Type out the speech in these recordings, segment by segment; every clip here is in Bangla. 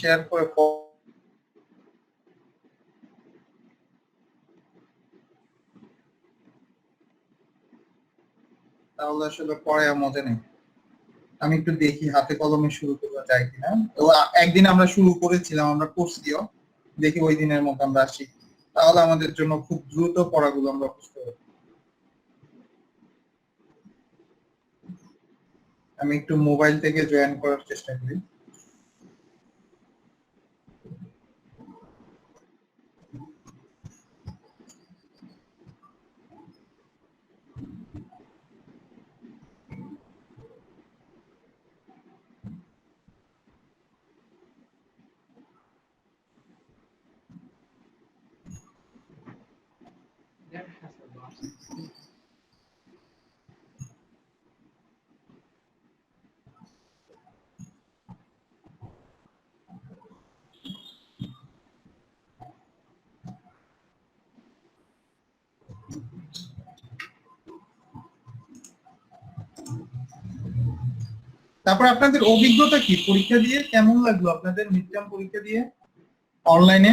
শেয়ার করে তাহলে আসলে পরে মজা নেই। আমি একটু দেখি হাতে কলমে শুরু করা যায় কিনা। তো একদিন আমরা শুরু করেছিলাম, আমরা করছিও, দেখি ওই দিনের মতো আমরা আসি, তাহলে আমাদের জন্য খুব দ্রুত পড়াগুলো আমরা বুঝতে পারবো। আমি একটু মোবাইল থেকে জয়েন করার চেষ্টা করি। তারপর আপনাদের অভিজ্ঞতা কি, পরীক্ষা দিয়ে কেমন লাগলো আপনাদের মিড টার্ম পরীক্ষা দিয়ে অনলাইনে?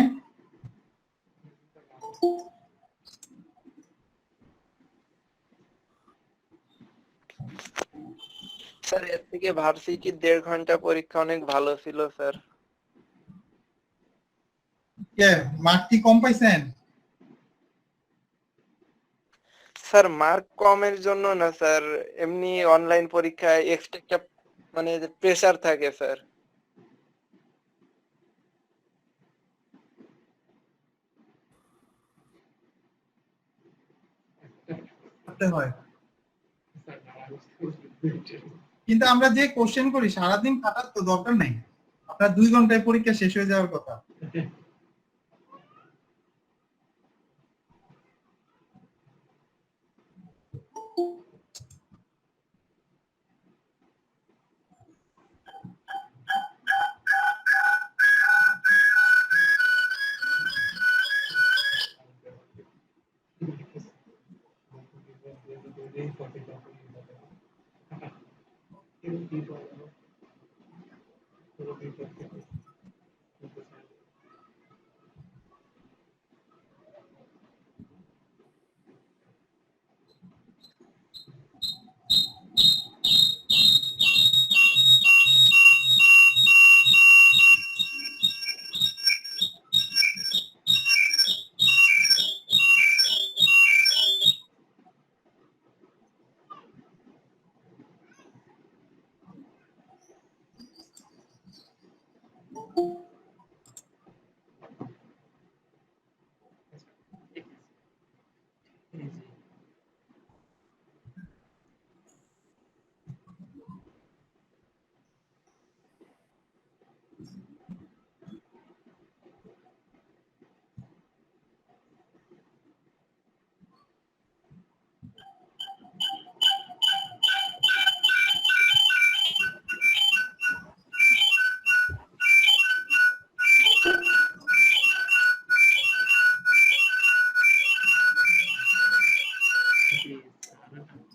স্যার এর থেকে ভার্সিটির 1.5 ঘন্টা পরীক্ষা অনেক ভালো ছিল স্যার। মার্ক কি কম পাইছেন? স্যার মার্ক কমের জন্য না স্যার, এমনি অনলাইন পরীক্ষায় এক্সট্রা একটা মানে প্রেসার থাকে স্যার। হয় কিন্তু আমরা যে কোশ্চেন করি সারাদিন খাটার তো দরকার নাই, আপনার 2 ঘন্টায় পরীক্ষা শেষ হয়ে যাওয়ার কথা।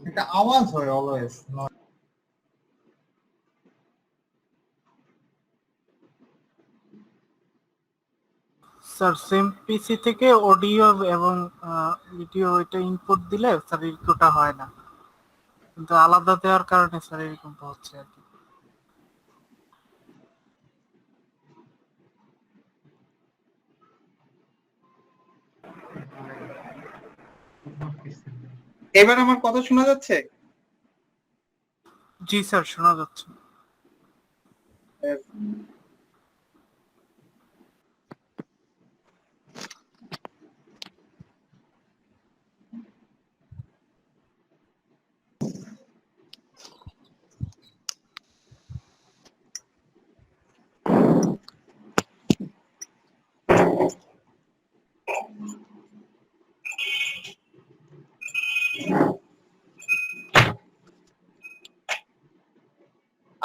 একটা আওয়াজ হয় অলওয়েজ। স্যার সেম পিসি থেকে অডিও এবং ভিডিও এটা ইনপুট দিলে স্যার এরকমটা হয় না, কিন্তু আলাদা দেওয়ার কারণে স্যার এরকমটা হচ্ছে আর কি। এবার আমার কথা শোনা যাচ্ছে? জি স্যার শোনা যাচ্ছে।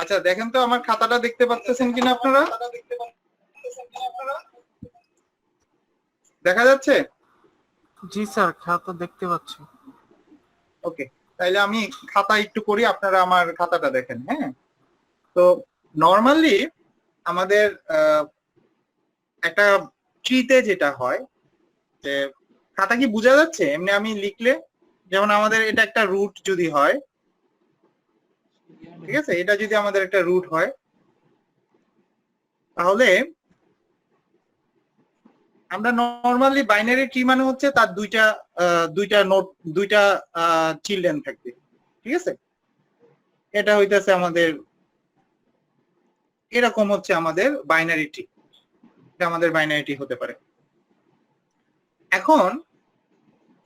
আচ্ছা দেখেন তো আমার খাতাটা দেখতে পাচ্ছেন কিনা আপনারা? দেখা যাচ্ছে? জি স্যার খাতা দেখতে পাচ্ছি। ওকে, তাইলে আমি খাতা একটু করি, আপনারা আমার খাতাটা দেখেন। হ্যাঁ, তো নরমালি আমাদের একটা ট্রিতে যেটা হয় যে খাতা কি বোঝা যাচ্ছে এমনি আমি লিখলে, যেমন আমাদের এটা একটা রুট যদি হয়, ঠিক আছে, এটা যদি আমাদের একটা রুট হয় তাহলে আমরা নরমালি বাইনারি ট্রি মানে হচ্ছে তার দুইটা নোট, দুইটা চিলড্রেন থাকবে, ঠিক আছে। এটা হইতেছে আমাদের, এরকম হচ্ছে আমাদের বাইনারি ট্রি, এটা আমাদের বাইনারি ট্রি হতে পারে। এখন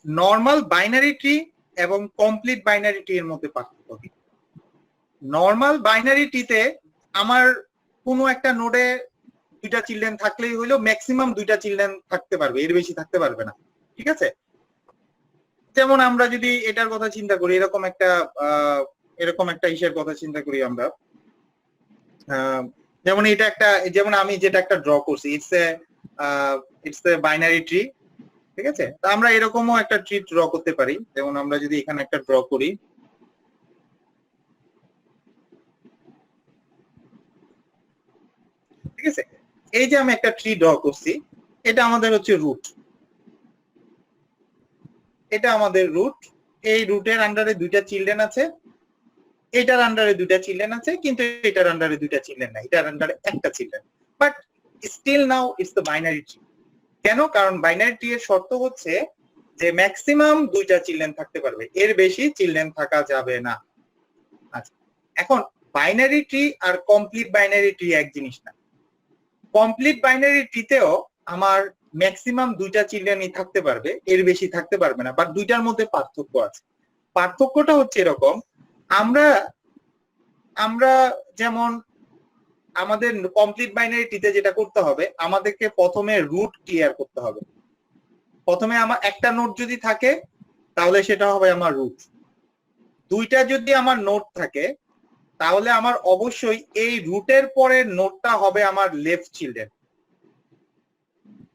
নর্মাল বাইনারি ট্রি এবং কমপ্লিট বাইনারি ট্রি এর মধ্যে পার্থক্য কি? নর্মাল বাইনারি ট্রিতে আমার কোনো একটা নোডে দুইটা চিলড্রেন থাকলেই হইলো, ম্যাক্সিমাম দুইটা চিলড্রেন থাকতে পারবে, এর বেশি থাকতে পারবে না, ঠিক আছে। যেমন আমরা যদি এটার কথা চিন্তা করি, এরকম একটা ইসের কথা চিন্তা করি আমরা, যেমন এটা একটা, যেমন আমি যেটা একটা ড্র করছি, ইটস এ বাইনারি ট্রি, ঠিক আছে। তা আমরা এরকমও একটা ট্রি ড্র করতে পারি, যেমন আমরা যদি এখানে একটা ড্র করি, ঠিক আছে। এই যে আমি একটা ট্রি ড্র করছি, এটা আমাদের হচ্ছে রুট, এটা আমাদের রুট। এই রুটের আন্ডারে দুইটা চিলড্রেন আছে, এটার আন্ডারে দুইটা চিলড্রেন আছে, কিন্তু এটার আন্ডারে দুইটা চিলড্রেন নাই, এটার আন্ডারে একটা children, but still now it's the binary tree. কেন? কারণ বাইনারি ট্রি এর শর্ত হচ্ছে যে ম্যাক্সিমাম দুইটা চিলড্রেন থাকতে পারবে, এর বেশি চিলড্রেন থাকা যাবে না। আচ্ছা, এখন বাইনারি ট্রি আর কমপ্লিট বাইনারি ট্রি এক জিনিস না। কমপ্লিট বাইনারি ট্রিতেও আমার ম্যাক্সিমাম দুইটা চিলড্রেনই থাকতে পারবে, এর বেশি থাকতে পারবে না, বাট দুইটার মধ্যে পার্থক্য আছে। পার্থক্যটা হচ্ছে এরকম, আমরা যেমন আমাদের কমপ্লিট বাইনারি ট্রিতে যেটা করতে হবে, আমাদেরকে প্রথমে রুট ক্লিয়ার করতে হবে। প্রথমে আমার একটা নোট যদি থাকে তাহলে সেটা হবে আমার রুট, দুইটা যদি আমার নোট থাকে তাহলে আমার অবশ্যই এই রুটের পরের নোটটা হবে আমার লেফট চিলড্রেন,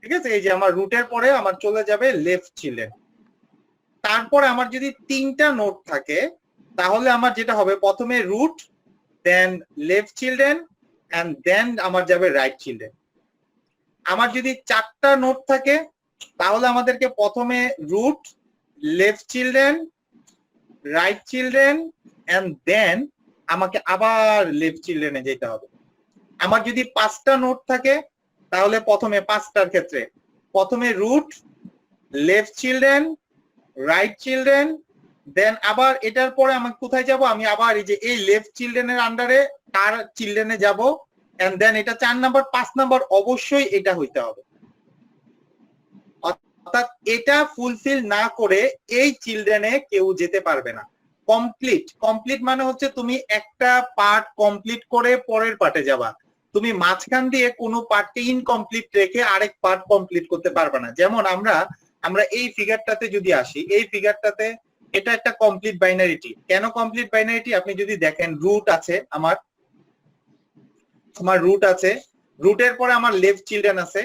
ঠিক আছে। এই যে আমার রুটের পরে আমার চলে যাবে লেফট চিলড্রেন। তারপরে আমার যদি তিনটা নোট থাকে তাহলে আমার যেটা হবে, প্রথমে root, then left children, and then আমার যাবে রাইট চিলড্রেন। আমার যদি চারটা নোট থাকে তাহলে আমাদেরকে প্রথমে root, left children, right children, and then আমাকে আবার লেফট চিলড্রেনে যেতে হবে। আমার যদি পাঁচটা নোট থাকে তাহলে প্রথমে পাঁচটার ক্ষেত্রে প্রথমে root, left children, right children, then আবার এটার পরে আমি কোথায় যাব, আমি আবার এই যে এই লেফট চিলড্রেনের আন্ডারে তার চিলড্রেনে যাব, এন্ড দেন এটা 4 নাম্বার, 5 নাম্বার অবশ্যই এটা হইতে হবে। অর্থাৎ এটা ফুলফিল না করে এই চিলড্রেনে কেউ যেতে পারবে না। কমপ্লিট মানে হচ্ছে তুমি একটা পার্ট কমপ্লিট করে পরের পার্টে যাবা, তুমি মাঝখান দিয়ে কোনো পার্টকে ইনকমপ্লিট রেখে আরেক পার্ট কমপ্লিট করতে পারবে না। যেমন আমরা এই ফিগারটাতে যদি আসি, এই ফিগারটাতে এটা একটা কমপ্লিট বাইনারিটি। কেন কমপ্লিট বাইনারিটি? আপনি যদি দেখেন, রুট আছে, আমার রুট আছে, রুটের পরে আমার লেফট চিলড্রেন আছে,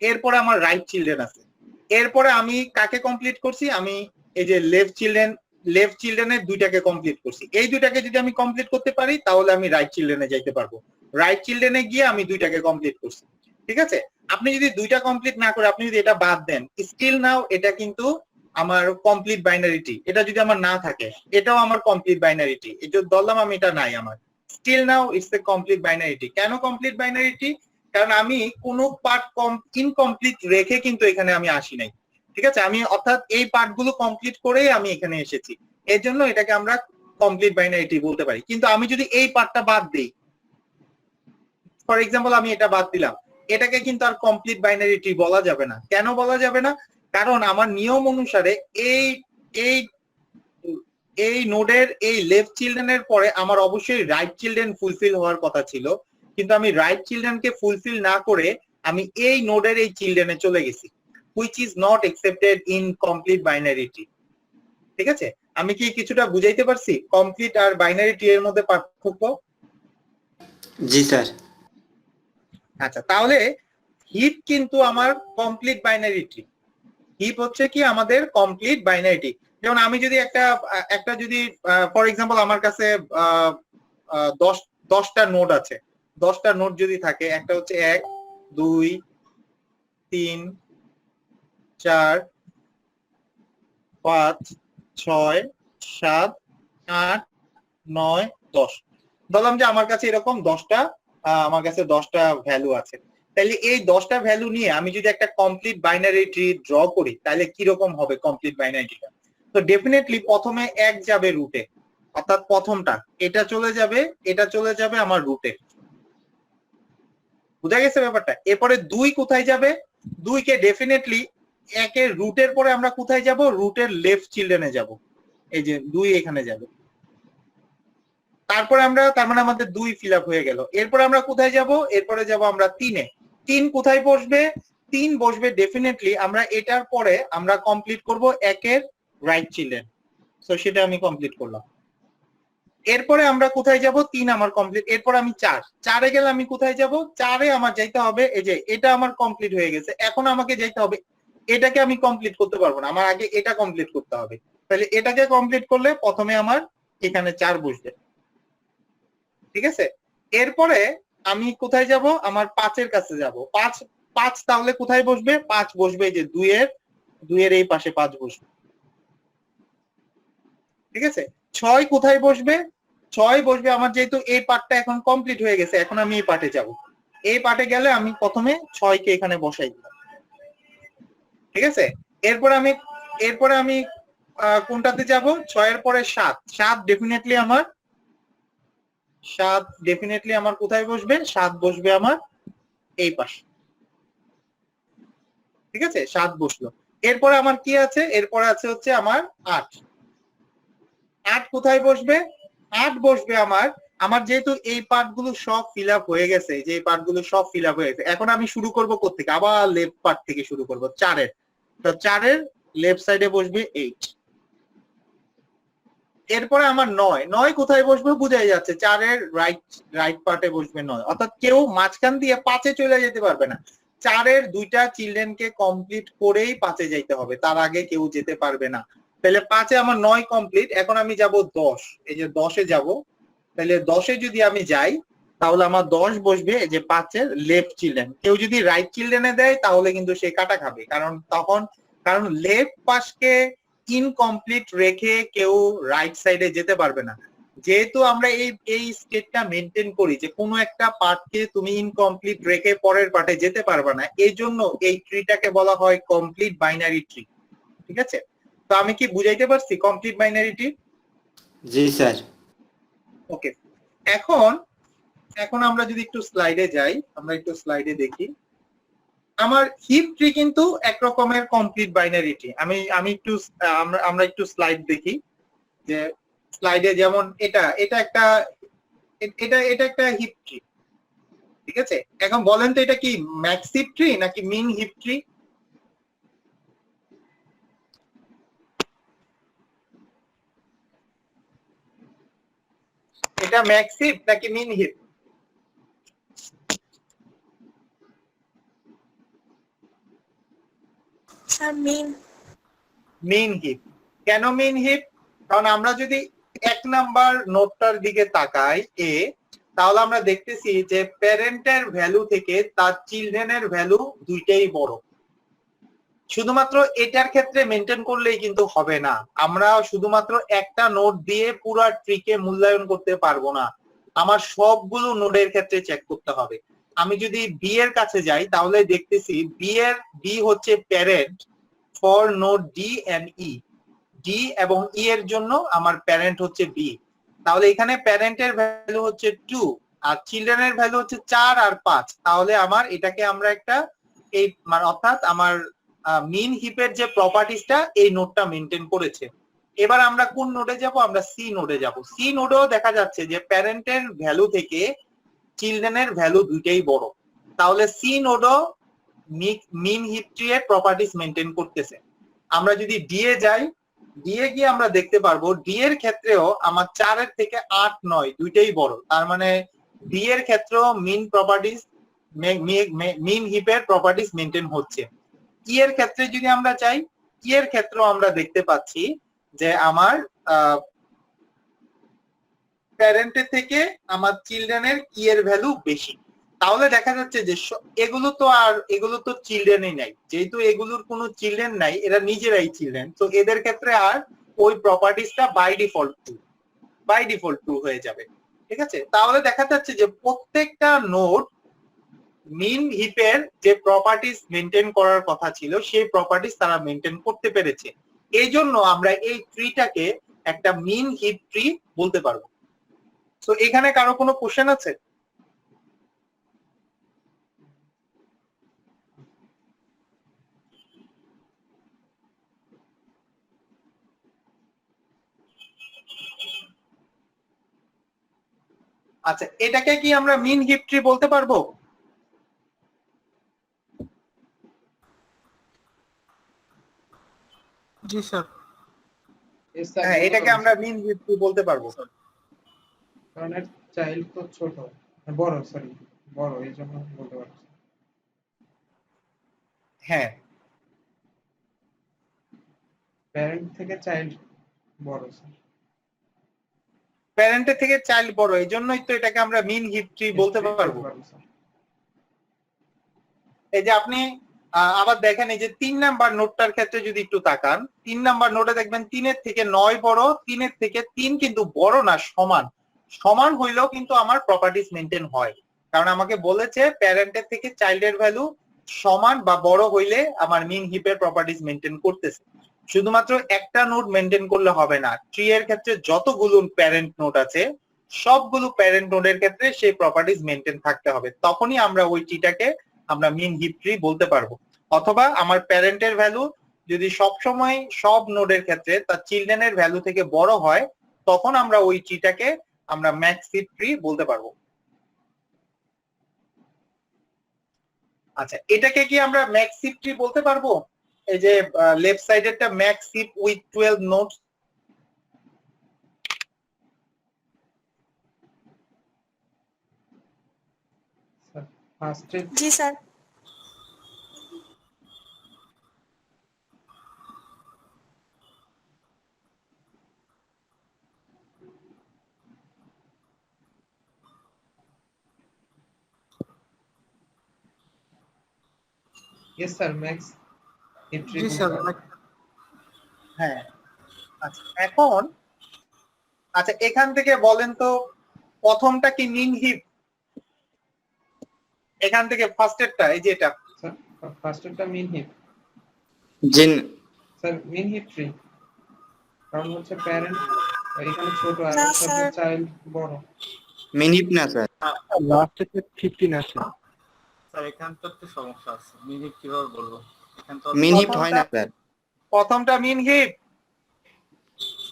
এরপরে আমার রাইট চিলড্রেন আছে, এরপরে আমি কাকে কমপ্লিট করছি, আমি এই যে লেফট চিলড্রেনের দুইটাকে কমপ্লিট করছি। এই দুইটাকে যদি আমি কমপ্লিট করতে পারি তাহলে আমি রাইট চিলড্রেনে যাইতে পারবো, রাইট চিলড্রেনে গিয়ে আমি দুইটাকে কমপ্লিট করছি, ঠিক আছে। আপনি যদি দুইটা কমপ্লিট না করে আপনি যদি এটা বাদ দেন, স্টিল নাও এটা কিন্তু আমার কমপ্লিট বাইনারিটি। এটা যদি আমার না থাকে এটাও আমার কমপ্লিট বাইনারিটি, এটা ধরলাম আমি এটা নাই আমার, still now it's a complete binary tree. কেন কমপ্লিট বাইনারিটি? কারণ আমি কোনো পার্ট ইনকমপ্লিট রেখে কিন্তু এখানে আমি আসি নাই, ঠিক আছে। আমি অর্থাৎ এই পার্ট গুলো কমপ্লিট করেই আমি এখানে এসেছি, এর জন্য এটাকে আমরা কমপ্লিট বাইনারিটি বলতে পারি। কিন্তু আমি যদি এই পার্টটা বাদ দিই, ফর এক্সাম্পল আমি এটা বাদ দিলাম, এটাকে কিন্তু আর কমপ্লিট বাইনারিটি বলা যাবে না। কেন বলা যাবে না? কারণ আমার নিয়ম অনুসারে এই নোডের এই লেফট চিলড্রেনের পরে আমার অবশ্যই রাইট চিলড্রেন ফুলফিল হওয়ার কথা ছিল, কিন্তু আমি রাইট চিলড্রেনকে ফুলফিল না করে আমি এই নোডের এই চিলড্রেনে চলে গেছি, which is not accepted in complete binary tree, ঠিক আছে। আমি কি কিছুটা বুঝাইতে পারছি কমপ্লিট আর বাইনারি ট্রি এর মধ্যে পার্থক্য? জি স্যার। আচ্ছা, তাহলে হিপ কিন্তু আমার কমপ্লিট বাইনারি ট্রি। হিপ হচ্ছে কি আমাদের কমপ্লিট বাইনারি ট্রি। যেমন আমি যদি একটা যদি ফর এক্সাম্পল আমার কাছে 10টা নোড আছে, 10টা নোড যদি থাকে, একটা হচ্ছে 1 2 3 4 5 6 7 8 9 10, বললাম যে আমার কাছে এরকম 10টা আমার কাছে 10টা ভ্যালু আছে। তাহলে এই 10টা ভ্যালু নিয়ে আমি যদি একটা কমপ্লিট বাইনারি ট্রি ড্র করি তাহলে কি রকম হবে কমপ্লিট বাইনারি ট্রিটা? তো ডেফিনেটলি প্রথমে 1 যাবে রুটে, অর্থাৎ প্রথমটা এটা চলে যাবে আমার রুটে। বুঝা গেছে ব্যাপারটা? এরপরে 2 কোথায় যাবে? 2 কে ডেফিনেটলি 1 এর রুটের পরে আমরা কোথায় যাব? রুটের লেফট চিলড্রেনে যাব। এই যে 2 এখানে যাবে। তারপরে আমরা, তার মানে আমাদের 2 ফিল আপ হয়ে গেল। এরপরে আমরা কোথায় যাব? এরপরে যাব আমরা 3 এ। 3 কোথায় বসবে? 3 বসবে ডেফিনেটলি আমরা এটার পরে আমরা কমপ্লিট করব 1 এর রাইট চিলড্রেন। সো সেটা আমি কমপ্লিট করলাম। এরপরে আমরা কোথায় যাব? 3 আমার কমপ্লিট। এরপর আমি 4 এ গেলে আমি কোথায় যাব? 4 এ আমার যাইতে হবে, এই যে এটা আমার কমপ্লিট হয়ে গেছে, এখন আমাকে যাইতে হবে, এটাকে আমি কমপ্লিট করতে পারবো না, আমার আগে এটা কমপ্লিট করতে হবে। তাহলে এটাকে কমপ্লিট করলে প্রথমে আমার এখানে 4 বসবে, ঠিক আছে? এরপরে আমি কোথায় যাব? আমার 5 এর কাছে যাব। 5 তাহলে কোথায় বসবে? 5 বসবে এই যে 2 এর এই পাশে 5 বসবে, ঠিক আছে? 6 কোথায় বসবে? 6 বসবে আমার, যেহেতু এই পার্টটা এখন কমপ্লিট হয়ে গেছে, এখন আমি এই পার্টে যাব। এই পার্টে গেলে আমি প্রথমে 6 কে এখানে বসাই দিলাম, ঠিক আছে? এরপরে আমি কোনটাতে যাব? 6 এর পরে 7 ডেফিনেটলি আমার কোথায় বসবে? 7 বসবে আমার এই পাশে, ঠিক আছে? 7 বসলো। এরপরে আমার কি আছে? এরপরে আছে হচ্ছে আমার 8 কোথায় বসবে? 8 বসবে আমার যেহেতু এই পার্টগুলো সব ফিল আপ হয়ে গেছে, যে এই পার্টগুলো সব ফিল আপ হয়ে গেছে, এখন আমি শুরু করব কোত্থেকে? আবার লেফট পার্ট থেকে শুরু করব, 4 এর। তো 4 এর লেফট সাইডে বসবে 8। এরপরে আমার 9 কোথায় বসবে? বুঝাই যাচ্ছে 4 এর রাইট পার্টে বসবে 9, অর্থাৎ কেউ মাঝখান দিয়ে 5 এ চলে যেতে পারবে না। 4 এর 2টা চিলড্রেনকে কমপ্লিট করেই 5 এ যাইতে হবে, তার আগে কেউ যেতে পারবে না। তাহলে 5 এ আমার 9 কমপ্লিট, এখন আমি যাব 10, এই যে 10 এ যাব। তাহলে 10 এ যদি আমি যাই তাহলে আমার 10 বসবে এই যে 5 এর লেফট চিলড্রেন। কেউ যদি রাইট চিলড্রেনে দেয় তাহলে কিন্তু সে কাটা খাবে, কারণ লেফট পাশকে ইনকমপ্লিট রেখে কেউ রাইট সাইডে যেতে পারবে না। যেহেতু আমরা এই স্টেটটা মেনটেন করি যে কোনো একটা পার্টকে তুমি ইনকমপ্লিট রেখে পরের পার্টে যেতে পারবে না, এই জন্য এই ট্রিটাকে বলা হয় কমপ্লিট বাইনারি ট্রি, ঠিক আছে? তো আমি কি বুঝাইতে পারছি কমপ্লিট বাইনারি ট্রি? জি স্যার। ওকে, এখন আমরা যদি একটু স্লাইডে যাই, আমরা একটু স্লাইডে দেখি, আমার হিপ ট্রি কিন্তু এক রকমের কমপ্লিট বাইনারি ট্রি। আমি একটু আমরা একটু স্লাইড দেখি, যে স্লাইডে যেমন এটা একটা হিপ ট্রি, ঠিক আছে? এখন বলেন তো এটা কি ম্যাক্স হিপ ট্রি নাকি মিন হিপ ট্রি? এটা ম্যাক্স হিপ নাকি মিন হিপ? মিন হিপ। কেন মিন হিপ? কারণ আমরা যদি 1 নাম্বার নোটটার দিকে তাকাই এ, তাহলে আমরা দেখতেছি যে প্যারেন্টের ভ্যালু থেকে তার চিলড্রেনের ভ্যালু দুইটাই বড়। শুধুমাত্র এটার ক্ষেত্রে মেনটেন করলেই কিন্তু হবে না, আমরা শুধুমাত্র একটা নোট দিয়ে পুরো ট্রিকে মূল্যায়ন করতে পারবো না, আমার সবগুলো নোডের ক্ষেত্রে চেক করতে হবে। আমি যদি বি এর কাছে যাই তাহলে দেখতেছি বি হচ্ছে parent for node D and E, D এবং ই এর জন্য আমার প্যারেন্ট হচ্ছে বি। তাহলে এখানে প্যারেন্টের ভ্যালু হচ্ছে 2 আর চিলড্রেনের ভ্যালু হচ্ছে 4 আর 5। তাহলে আমার এটাকে আমরা একটা এই মানে অর্থাৎ আমার মিন হিপের যে প্রপার্টিসটা এই নোডটা মেনটেন করেছে। এবার আমরা কোন নোডে যাব? আমরা সি নোডে যাব। সি নোডেও দেখা যাচ্ছে যে প্যারেন্টের ভ্যালু থেকে চিলড্রেনের ভ্যালু দুইটাই বড়, তাহলে সি নোডও মিন হিপ ট্রি এর প্রপার্টিস মেনটেন করতেছে। আমরা যদি ডি এ যাই, ডি এ গিয়ে আমরা দেখতে পারবো ডি এর ক্ষেত্রেও আমার 4 এর থেকে 8 9 দুইটাই বড়, তার মানে ডি এর ক্ষেত্রেও মিন হিপের প্রপার্টিস মেনটেন হচ্ছে। ই এর ক্ষেত্রে যদি আমরা চাই, ই এর ক্ষেত্রেও আমরা দেখতে পাচ্ছি যে আমার প্যারেন্টের থেকে আমার চিলড্রেনের কি এর ভ্যালু বেশি। তাহলে দেখা যাচ্ছে যে এগুলো তো চিলড্রেনই নাই, যেহেতু এগুলোর কোনো চিলড্রেন নাই, এরা নিজেরাই চিলড্রেন, তো এদের ক্ষেত্রে আর ওই প্রপার্টিসটা বাই ডিফল্ট ট্রু হয়ে যাবে। ঠিক আছে, তাহলে দেখা যাচ্ছে যে প্রত্যেকটা নোড মিন হিপের যে প্রপার্টিস মেনটেন করার কথা ছিল সেই প্রপার্টিস তারা মেনটেন করতে পেরেছে। এই জন্য আমরা এই ট্রিটাকে একটা মিন হিপ ট্রি বলতে পারবো। তো এখানে কারো কোনো কোশ্চেন আছে? আচ্ছা, এটাকে কি আমরা মিন হিপ ট্রি বলতে পারবো? জি স্যার। হ্যাঁ, এটাকে আমরা মিন হিপ ট্রি বলতে পারবো। কারণ এর চাইল্ড তো ছোট, বড়, এই জন্য বলতে পারছি। হ্যাঁ, প্যারেন্ট থেকে চাইল্ড বড় স্যার। প্যারেন্টের থেকে চাইল্ড বড়, এই জন্যই তো এটাকে আমরা মিন হিপ ট্রি বলতে পারবো। স্যার। এই যে আপনি আবার দেখেন, এই যে 3 নাম্বার নোটটার ক্ষেত্রে যদি একটু তাকান, 3 নাম্বার নোটে দেখবেন 3-এর থেকে 9 বড়, 3-এর থেকে 3 কিন্তু বড় না, সমান হইলেও কিন্তু আমার প্রপার্টিস মেনটেন হয়, কারণ আমাকে বলেছে প্যারেন্টের থেকে চাইল্ডের ভ্যালু সমান বা বড় হইলে আমার মিন হিপের প্রপার্টিস মেনটেন করতেছে। শুধুমাত্র একটা নোড মেনটেন করলে হবে না, ট্রি এর ক্ষেত্রে যতগুলো প্যারেন্ট নোড আছে সবগুলো প্যারেন্ট নোডের ক্ষেত্রে সেই প্রপার্টিস মেনটেন থাকতে হবে, তখনই আমরা ওই ট্রিটাকে আমরা মিন হিপ ট্রি বলতে পারবো। অথবা আমার প্যারেন্টের ভ্যালু যদি সবসময় সব নোডের ক্ষেত্রে তার চিলড্রেনের ভ্যালু থেকে বড় হয়, তখন আমরা ওই ট্রিটাকে আমরা ম্যাক্স হিপ ট্রি বলতে পারবো। আচ্ছা, এটাকে কি আমরা ম্যাক্স হিপ ট্রি বলতে পারবো? এই যে লেফট সাইডেরটা max heap with 12 nodes. Sir ফার্স্টে জি sir. Yes sir, max heap tree. জি স্যার। হ্যাঁ, আচ্ছা এখন এখান থেকে বলেন তো প্রথমটা কি মিন হিপ? এখান থেকে ফার্স্টেরটা, এই যে এটা স্যার ফার্স্টেরটা মিন হিপ। জি স্যার মিন হিপ ট্রি, কারণ হচ্ছে প্যারেন্ট এখানে ছোট আর না, হচ্ছে স্যার। চাইল্ড বড়। মিনিট না স্যার। লাস্টে 15 আসে। স্যার এখান তো একটু সমস্যা আছে, মিনিট কিভাবে বলবো? এখান তো মিনিট হয় না স্যার। প্রথমটা মিন হিপ।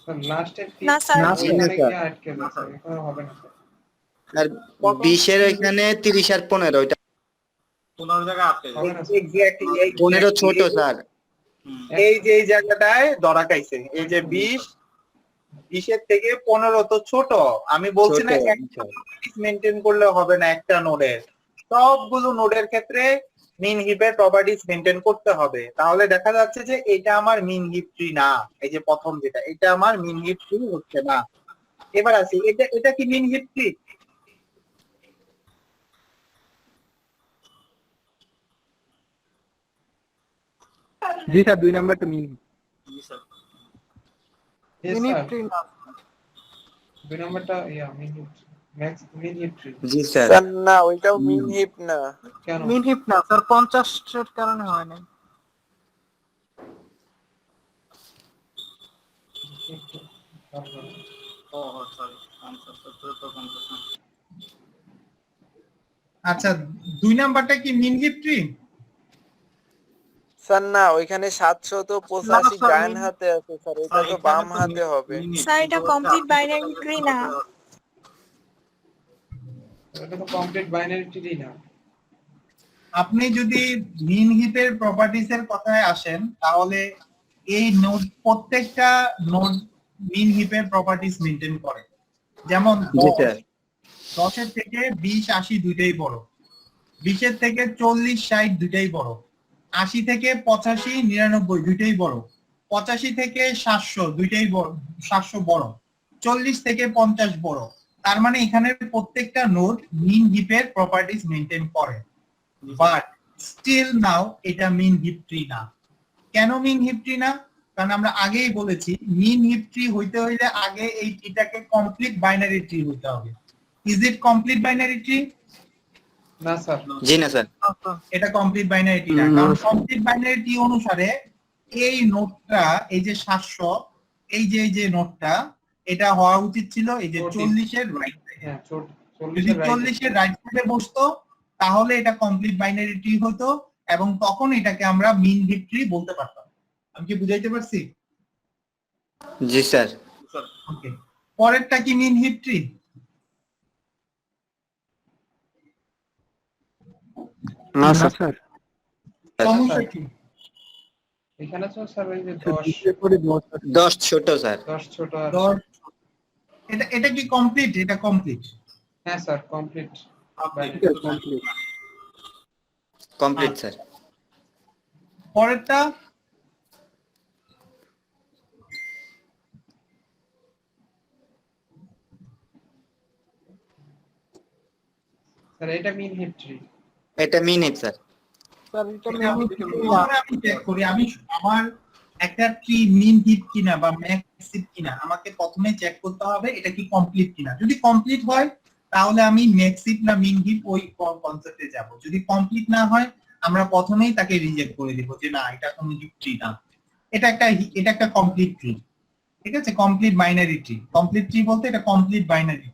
স্যার লাস্টের না, স্যার। না, ওইখানে স্যার। গিয়ে আটকে যাচ্ছে, এখানে হবে না স্যার। আর 20-এর এখানে 30 আর 15 ওইটা 15 জায়গায় আটকে হবে না স্যার। এক্স্যাক্টলি 15 ছোট স্যার। এই যে এই জায়গাটায় ধরা খাইছে, এই যে 20-এর থেকে 15 তো ছোট। আমি বলছি না একটা মেনটেন করলে হবে না, একটা নোডের সবগুলো নোডের ক্ষেত্রে মিন হিপের প্রপার্টিজ মেনটেন করতে হবে। তাহলে দেখা যাচ্ছে যে এটা আমার মিন হিপ ট্রি না, এই যে প্রথম যেটা, এটা আমার মিন হিপ ট্রি হচ্ছে না। এবার আসি, এটা কি মিন হিপ ট্রি? জি স্যার, 2 নাম্বারটা মিন। জি sir. Yes, minute sir. Tree না। 2 নাম্বারটা min heap, max min heap tree. জি স্যার। স্যার না, ওইটাও মিন হিপ না। কেন? মিন হিপ না স্যার, 50 এর কারণে হয় না। ও সরি, 50 তো 50 না। আচ্ছা, 2 নাম্বারটা কি মিন হিপ ট্রি? স্যার না, ওইখানে 785 না, স্যার, ডান মিন- হাতে আছে স্যার, এটা স্যার, তো এখানে বাম তো হাতে হবে। মিনিট, স্যার, এটা কিন্তু complete আপনি binary যেটা tree বলতে না। হবে। এটা তো কমপ্লিট বাইনারি ট্রি না। আপনি যদি মিন হিপের প্রপার্টিজ এর কথায় আসেন, তাহলে এই নোড প্রত্যেকটা নোড মিন হিপের প্রপার্টিজ মেনটেন করে। যেমন জি স্যার। 10-এর থেকে 20-80 দুইটাই বড়, 20-এর থেকে 40-60 দুইটাই বড়, 80 থেকে 85-99 দুইটাই বড়, 85 থেকে 700 দুইটাই বড়, 700 বড়, 40 থেকে 50 বড়, তার মানে এখানে প্রত্যেকটা নোড মিন হিপের প্রপার্টিজ মেইনটেইন করে, বাট স্টিল নাও এটা মিন হিপ ট্রি না। কেন মিন হিপ ট্রি না? কারণ আমরা আগেই বলেছি মিন হিপ ট্রি হইতে হইলে আগে এই ট্রিটাকে কমপ্লিট বাইনারি ট্রি হইতে হবে। Is it complete binary tree? না স্যার, জি না স্যার। এটা কমপ্লিট বাইনারি ট্রি না, কারণ কমপ্লিট বাইনারি ট্রি অনুসারে এই নোডটা, এই যে 700, এই যে নোডটা, এটা হওয়া উচিত ছিল এই যে 40 এর রাইট সাইডে। হ্যাঁ যদি 40 এর রাইট সাইডে বসতো তাহলে এটা কমপ্লিট বাইনারি ট্রি হতো এবং তখন এটাকে আমরা মিন হিপ ট্রি বলতে পারতাম। আমি কি বুঝাইতে পারছি? জি স্যার। ওকে, পরেরটা কি মিন হিপ ট্রি? না স্যার, সমস্যা কি? এখানে তো স্যার ওই যে 10 ছোট স্যার। 10 ছোট আর 10, এটা কি কমপ্লিট? এটা কমপ্লিট? হ্যাঁ স্যার কমপ্লিট। Complete sir. পরেরটা স্যার এটা মিন হিপ ট্রি। এটা মিন হিপ স্যার। স্যার এটা আমি চেক করি, আমি আমার একটা ট্রি মিন হিপ কিনা বা ম্যাক্স হিপ কিনা আমাকে প্রথমে চেক করতে হবে এটা কি কমপ্লিট কিনা। যদি কমপ্লিট হয় তাহলে আমি ম্যাক্স হিপ না মিন হিপ ওই কনসেপ্টে যাব। যদি কমপ্লিট না হয় আমরা প্রথমেই তাকে রিজেক্ট করে দিব যে না এটা কোনো হিপ ট্রি না, এটা একটা কমপ্লিট ট্রি। ঠিক আছে, complete binary tree. Complete tree বলতে এটা কমপ্লিট বাইনারি ট্রি।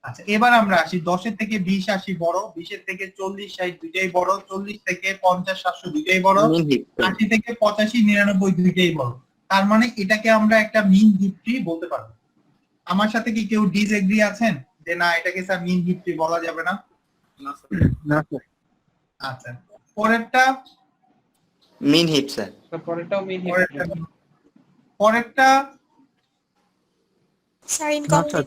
আচ্ছা, এবার আমরা আসি 10 এর থেকে 20 80 বড়, 20 এর থেকে 40 60 দুইটাই বড়, 40 থেকে 50 700 দুইটাই বড়, মিন হিপ 80 থেকে 85 99 দুইটাই বড়। তার মানে এটাকে আমরা একটা মিন হিপ ট্রি বলতে পারবো। আমার সাথে কি কেউ ডিসএগ্রি আছেন যে না এটাকে স্যার মিন হিপ ট্রি বলা যাবে না? না স্যার। আচ্ছা, পরেরটা মিন হিপ স্যার। স্যার পরেরটাও মিন হিপ ট্রি। পরেরটা স্যার না স্যার,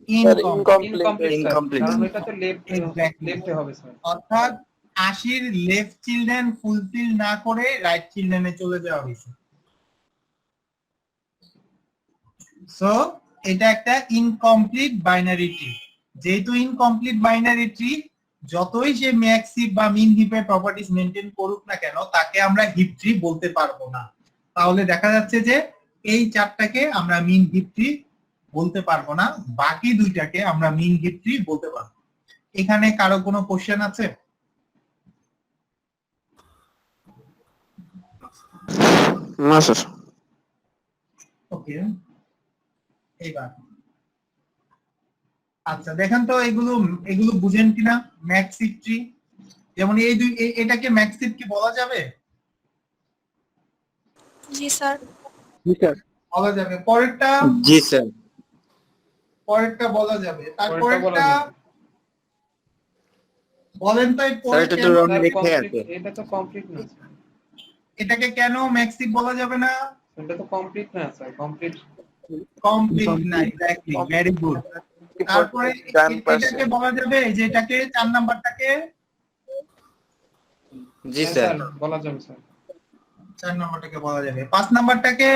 ইনকমপ্লিট, Incomplete. কারণ এটা তো Exactly. লেফটে হবে স্যার। অর্থাৎ 80 লেফট চিলড্রেন ফুলফিল না করে রাইট চিলড্রেনে চলে যাওয়া হয়েছে। সো এটা একটা ইনকমপ্লিট বাইনারি ট্রি। যেহেতু ইনকমপ্লিট বাইনারি ট্রি, যতই সে ম্যাক্স হিপ বা মিন হিপের প্রপার্টিজ মেইনটেইন করুক না কেন তাকে আমরা হিপ ট্রি বলতে পারবো না। তাহলে দেখা যাচ্ছে যে এই চারটাকে আমরা মিন হিপ ট্রি বলতে পারবো না, বাকি দুইটাকে আমরা মিন হিপ ট্রি বলতে পারবো। এখানে কারো কোনো কোশ্চেন আছে? না স্যার। ওকে, এইবার আচ্ছা দেখেন তো এগুলো বুঝেন কিনা। ম্যাক্স হিপ ট্রি যেমন এটাকে ম্যাক্স হিপ কি বলা যাবে? জি স্যার। জি স্যার। বলা যাবে। পরেরটা জি স্যার। বলা যাবে। পরেরটা বলা তারপরেরটা যাবে। বলেন তো এই স্যার এটা তো কেন- রং স্যার লেখা complete- আছে। এটা তো কমপ্লিট না স্যার। এটাকে কেন ম্যাক্স হিপ বলা যাবে না? এটা তো কমপ্লিট না স্যার। কমপ্লিট কমপ্লিট না, এক্স্যাক্টলি, ভেরি গুড। তারপরে এটাকে বলা যাবে যে এটাকে 4 নাম্বারটাকে জি স্যার। বলা যাবে স্যার। 4 নাম্বারটাকে বলা যাবে। 5 নাম্বারটাকে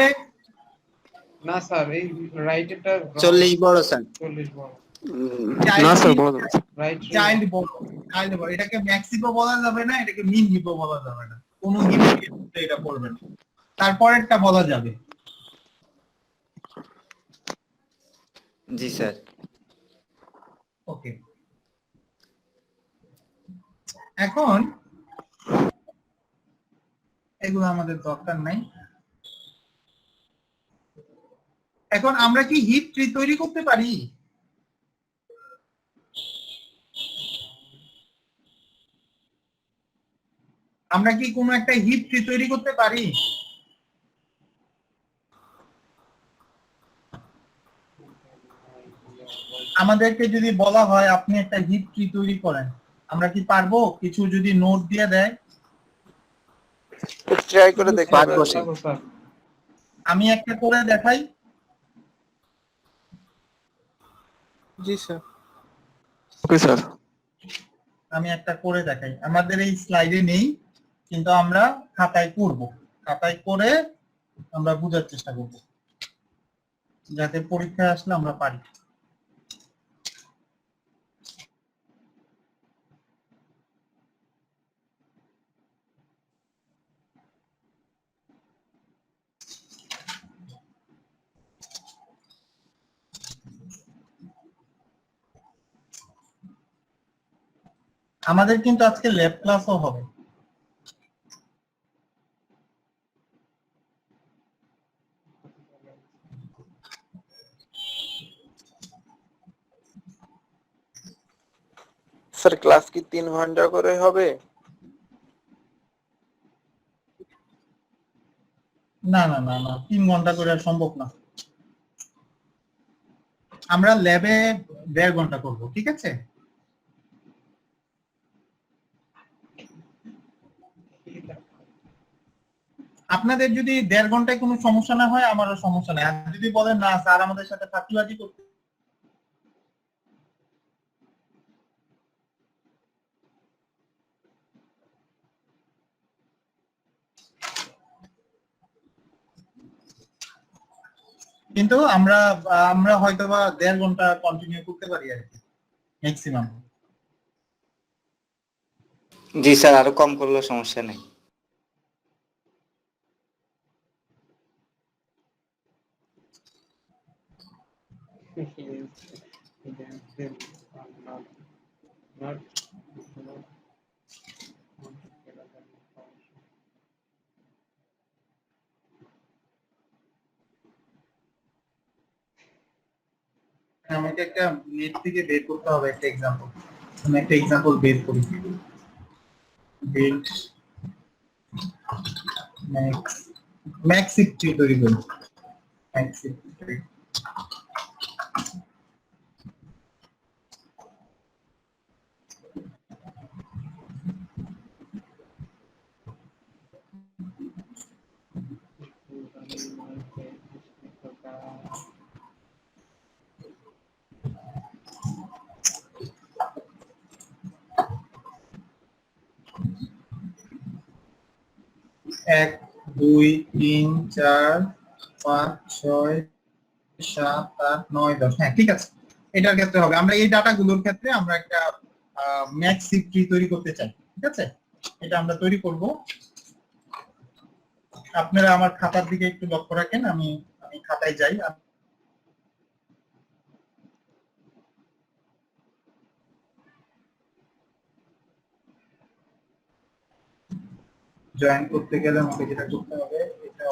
না স্যার এই রাইট এটা 40 বড় স্যার। 40 বড়। না স্যার, বলা যাবে স্যার। রাইট চাইল্ড বড়, এটাকে ম্যাক্স হিপও বলা যাবে না, এটাকে মিন হিপও বলা যাবে না, কোনো হিপে এটা পড়বে না। তারপরেরটা বলা যাবে। জি স্যার। ওকে, এখন এগুলো আমাদের দরকার নাই। এখন আমরা কি হিপ ট্রি তৈরি করতে পারি? আমরা কি কোনো একটা হিপ ট্রি তৈরি করতে পারি? আমাদেরকে যদি বলা হয় আপনি একটা হিপ ট্রি তৈরি করেন, আমরা কি পারবো? কিছু যদি নোট দিয়ে দেয়, ট্রাই করে দেখতে পারবো পারবো। স্যার। স্যার। আমি একটা করে দেখাই। জি স্যার। Okay sir. আমি একটা করে দেখাই, আমাদের এই স্লাইডে নেই কিন্তু আমরা খাতায় করব। খাতায় করে আমরা বোঝার চেষ্টা করব যাতে পরীক্ষায় আসলে আমরা পারি। আমাদের কিন্তু আজকে ল্যাব ক্লাসও হবে। স্যার ক্লাস কি 3 ঘন্টা করে হবে? না না না না, 3 ঘন্টা করে আর সম্ভব না। আমরা ল্যাবে 1.5 ঘন্টা করব, ঠিক আছে? আপনাদের যদি 1.5 ঘন্টায় কোনো সমস্যা না হয় আমারও সমস্যা নেই। আর যদি বলেন না স্যার আমাদের সাথে ফাঁকিবাজি করতে, কিন্তু আমরা আমরা হয়তোবা 1.5 ঘন্টা কন্টিনিউ করতে পারি আর কি, ম্যাক্সিমাম। জি স্যার, আরো কম করলেও সমস্যা নেই। আমাকে একটা নেট থেকে বের করতে হবে একটা এক্সাম্পল। আমি একটা এক্সাম্পল বের করি। বিল্ড ম্যাক্স ট্রি তৈরি করি। ম্যাক্স ট্রি এক, 2, 3, 4, 5, 6, 7, 8, 9, 10। হ্যাঁ ঠিক আছে, এটার ক্ষেত্রে হবে। আমরা এই ডাটাগুলোর ক্ষেত্রে আমরা একটা ম্যাক্স ট্রি তৈরি করতে চাই, ঠিক আছে? এটা আমরা তৈরি করব। আপনারা আমার খাতার দিকে একটু লক্ষ্য রাখেন, আমি খাতায় যাই। জয়েন করতে গেলে আমাকে যেটা করতে হবে এটা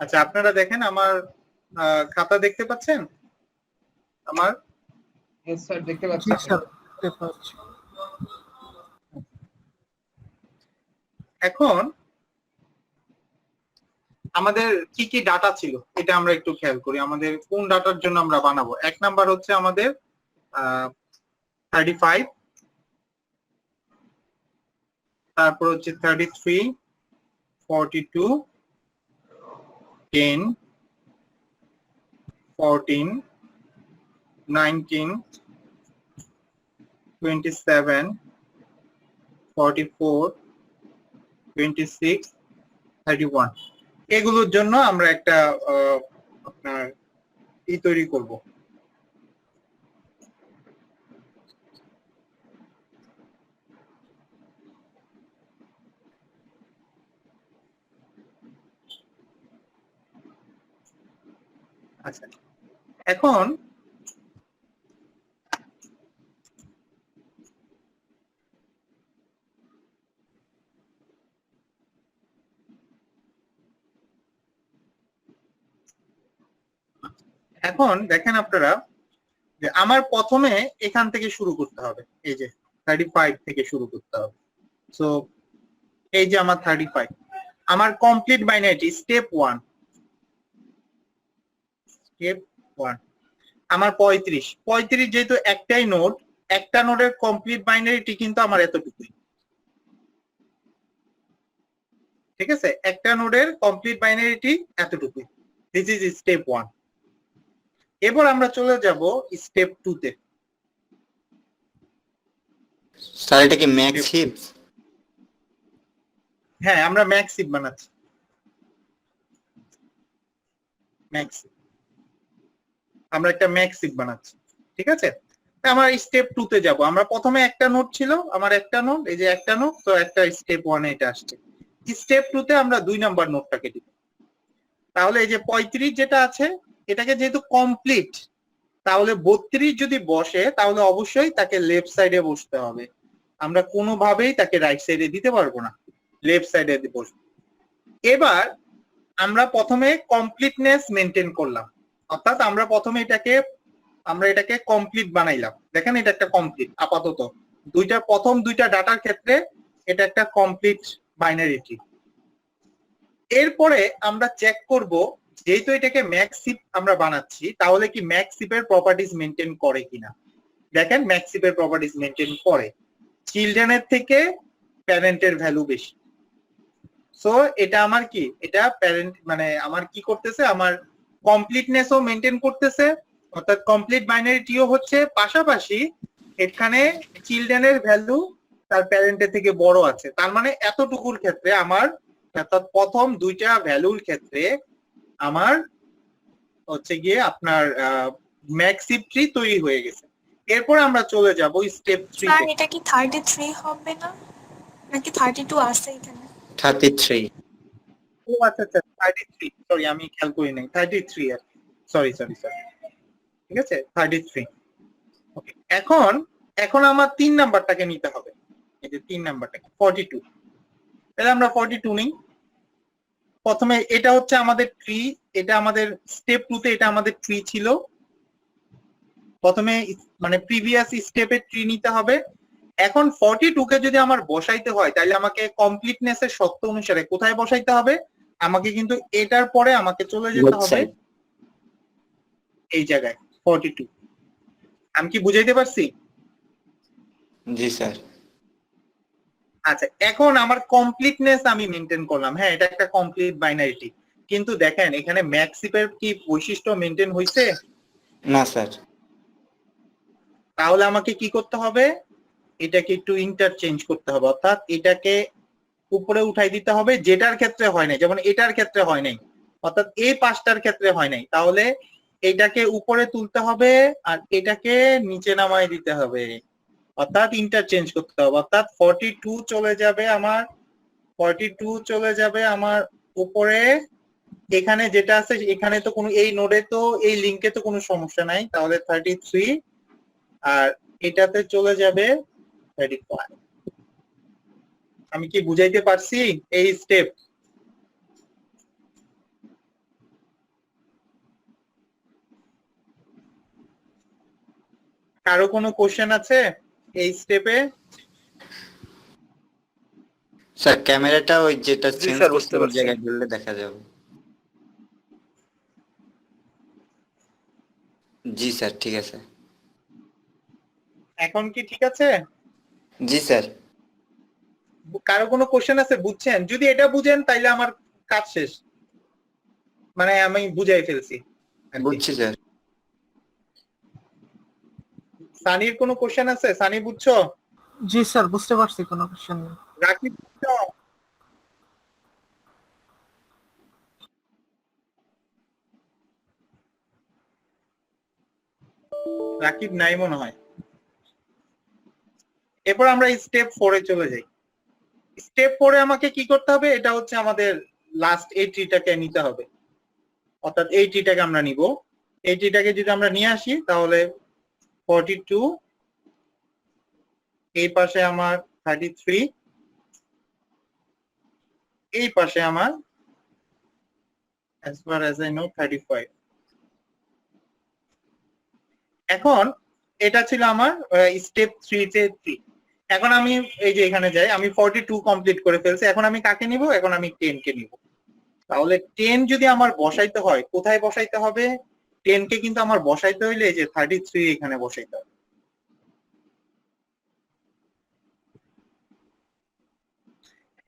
আচ্ছা, আপনারা দেখেন আমার খাতা দেখতে পাচ্ছেন আমার? Yes, sir, দেখতে পাচ্ছি। জি স্যার, দেখতে পাচ্ছি। এখন আমাদের কি কি ডাটা ছিল এটা আমরা একটু খেয়াল করি। আমাদের কোন ডাটার জন্য আমরা বানাবো? এক নাম্বার হচ্ছে আমাদের 35, তারপর হচ্ছে 33, 42, 10, 14, 19, 27, 44, 26, 31। এগুলোর জন্য আমরা একটা আপনার তৈরি করব। আচ্ছা, এখন দেখেন আপনারা যে আমার প্রথমে এখান থেকে শুরু করতে হবে। এই যে 35 থেকে শুরু করতে হবে। সো এই যে আমার 35, আমার কমপ্লিট বাইনারি স্টেপ 1, আমার 35 যেহেতু একটাই নোড, একটা নোডের কমপ্লিট বাইনারিটি কিন্তু আমার এতটুকুই, ঠিক আছে? একটা নোডের কমপ্লিট বাইনারিটি এতটুকুই। This is step 1। এবার আমরা চলে যাব স্টেপ 2 তে। স্যার এটা কি ম্যাক্স হিপ? হ্যাঁ, আমরা ম্যাক্স হিপ বানাচ্ছি, ম্যাক্স আমরা একটা ম্যাক্স হিপ বানাচ্ছি, ঠিক আছে। আমার স্টেপ 2 তে যাব। আমরা প্রথমে একটা নোট ছিল, আমার একটা নোট, এই যে একটা নোট, তো একটা স্টেপ 1 এ এটা আসছে। স্টেপ 2 তে আমরা 2 নাম্বার নোটটাকে দিব। তাহলে এই যে 35 যেটা আছে, এটাকে যেহেতু কমপ্লিট, তাহলে 32 যদি বসে তাহলে অবশ্যই তাকে লেফট সাইডে বসতে হবে। আমরা কোনোভাবেই তাকে রাইট সাইডে দিতে পারবো না, লেফট সাইডে বসবে। এবার আমরা প্রথমে কমপ্লিটনেস মেনটেন করলাম, অর্থাৎ আমরা প্রথমে এটাকে কমপ্লিট বানাইলাম। দেখেন এটা একটা কমপ্লিট আপাতত, প্রথম দুইটা ডাটার ক্ষেত্রে এটা একটা কমপ্লিট বাইনারি ট্রি। এরপরে আমরা চেক করব, যেহেতু এটাকে ম্যাক্স হিপ আমরা বানাচ্ছি, তাহলে কি ম্যাক্স হিপের প্রপার্টিজ মেনটেন করে কিনা। দেখেন ম্যাক্স হিপের প্রপার্টিজ মেনটেন করে, চিলড্রেনের থেকে প্যারেন্টের ভ্যালু বেশি। সো এটা আমার কি, এটা প্যারেন্ট মানে আমার কি করতেছে, আমার কমপ্লিটনেসও মেনটেন করতেছে, অর্থাৎ কমপ্লিট বাইনারি ট্রিও হচ্ছে, পাশাপাশি এখানে চিলড্রেনের ভ্যালু তার প্যারেন্টের থেকে বড় আছে। তার মানে এতটুকুর ক্ষেত্রে আমার, অর্থাৎ প্রথম দুইটা ভ্যালুর ক্ষেত্রে আমার হচ্ছে গিয়ে আপনার ম্যাক্স হিপ ট্রি তৈরি হয়ে গেছে। এরপর আমরা চলে যাব স্টেপ 3 স্যার তে। এটা কি 33 হবে না, নাকি 32 আছে এখানে? 33। ও আচ্ছা আচ্ছা, 33, সরি আমি খেয়াল করি নাই, 33 আর সরি, ঠিক আছে 33। ওকে, এখন আমার 3 নাম্বারটাকে নিতে হবে, এই যে 3 নাম্বারটাকে 42। তাহলে আমরা 42 নিই। প্রথমে এটা হচ্ছে আমাদের ট্রি, এটা আমাদের স্টেপ 2 তে এটা আমাদের ট্রি ছিল। প্রথমে মানে প্রিভিয়াস স্টেপের ট্রি নিতে হবে। এখন 42 কে যদি আমার বসাইতে হয়, তাহলে আমাকে কমপ্লিটনেস এর শর্ত অনুসারে কোথায় বসাইতে হবে, আমাকে কিন্তু এটার পরে আমাকে চলে যেতে Both হবে side. এই জায়গায় 42। আমি কি বুঝাইতে পারছি? জি স্যার। আচ্ছা, এখন আমার কমপ্লিটনেস আমি মেনটেন করলাম, হ্যাঁ এটা একটা কমপ্লিট বাইনারি ট্রি, কিন্তু দেখেন এখানে ম্যাক্স হিপের কি বৈশিষ্ট্য মেনটেন হইছে? না স্যার। তাহলে আমাকে কি করতে হবে, এটাকে একটু ইন্টারচেঞ্জ করতে হবে, অর্থাৎ এটাকে উপরে উঠাই দিতে হবে, যেটার ক্ষেত্রে হয় নাই, যেমন এটার ক্ষেত্রে হয় নাই, অর্থাৎ এই পাঁচটার ক্ষেত্রে হয় নাই, তাহলে এটাকে উপরে তুলতে হবে আর এটাকে নিচে নামাই দিতে হবে, অর্থাৎ ইন্টারচেঞ্জ করতে হবে। অর্থাৎ 42 চলে যাবে আমার উপরে, এখানে যেটা আছে এখানে তো কোনো, এই নোডে তো এই লিংকে তো কোনো সমস্যা নাই, তাহলে 33, আর এটাতে চলে যাবে 35। আমি কি বুঝাইতে পারছি এই স্টেপ? কারো কোনো কোশ্চেন আছে এই স্টেপে? স্যার ক্যামেরাটা ওই যেটা জি চেঞ্জ স্যার, করতে বুঝতে ওই পারছি। জায়গায় ধরলে দেখা যাবে। জি স্যার ঠিক আছে। এখন কি ঠিক আছে? জি স্যার। কারো কোনো কোশ্চেন আছে? বুঝছেন? যদি এটা বুঝেন তাইলে আমার কাজ শেষ, মানে আমি বুঝাই ফেলছি আর কি। বুঝছি স্যার। সানির কোনো কোশ্চেন আছে? সানি বুঝছো? জি স্যার, বুঝতে পারছি, কোনো কোশ্চেন নেই। রাকিব বুঝছো? রাকিব নাই মনে হয়। এরপর আমরা স্টেপ 4 এ চলে যাই। স্টেপ 4 এ আমাকে কি করতে হবে, এটা হচ্ছে আমাদের লাস্ট এই ট্রিটাকে নিতে হবে, অর্থাৎ এই ট্রিটাকে আমরা নিব। এই ট্রিটাকে যদি আমরা নিয়ে আসি তাহলে 42, এই পাশে আমার 33, এই পাশে আমার as far as I know 35। এখন এটা ছিল আমার স্টেপ 3 তে 3। এখন আমি এই যে এখানে যাই, আমি 42 কমপ্লিট করে ফেলছি, এখন আমি কাকে নিব, এখন আমি 10 কে নিব। তাহলে 10 যদি আমার বসাইতে হয়, কোথায় বসাইতে হবে? 10 কে কিন্তু আমার বসাইতে হইলে এই যে 33 এখানে বসাইতে হবে।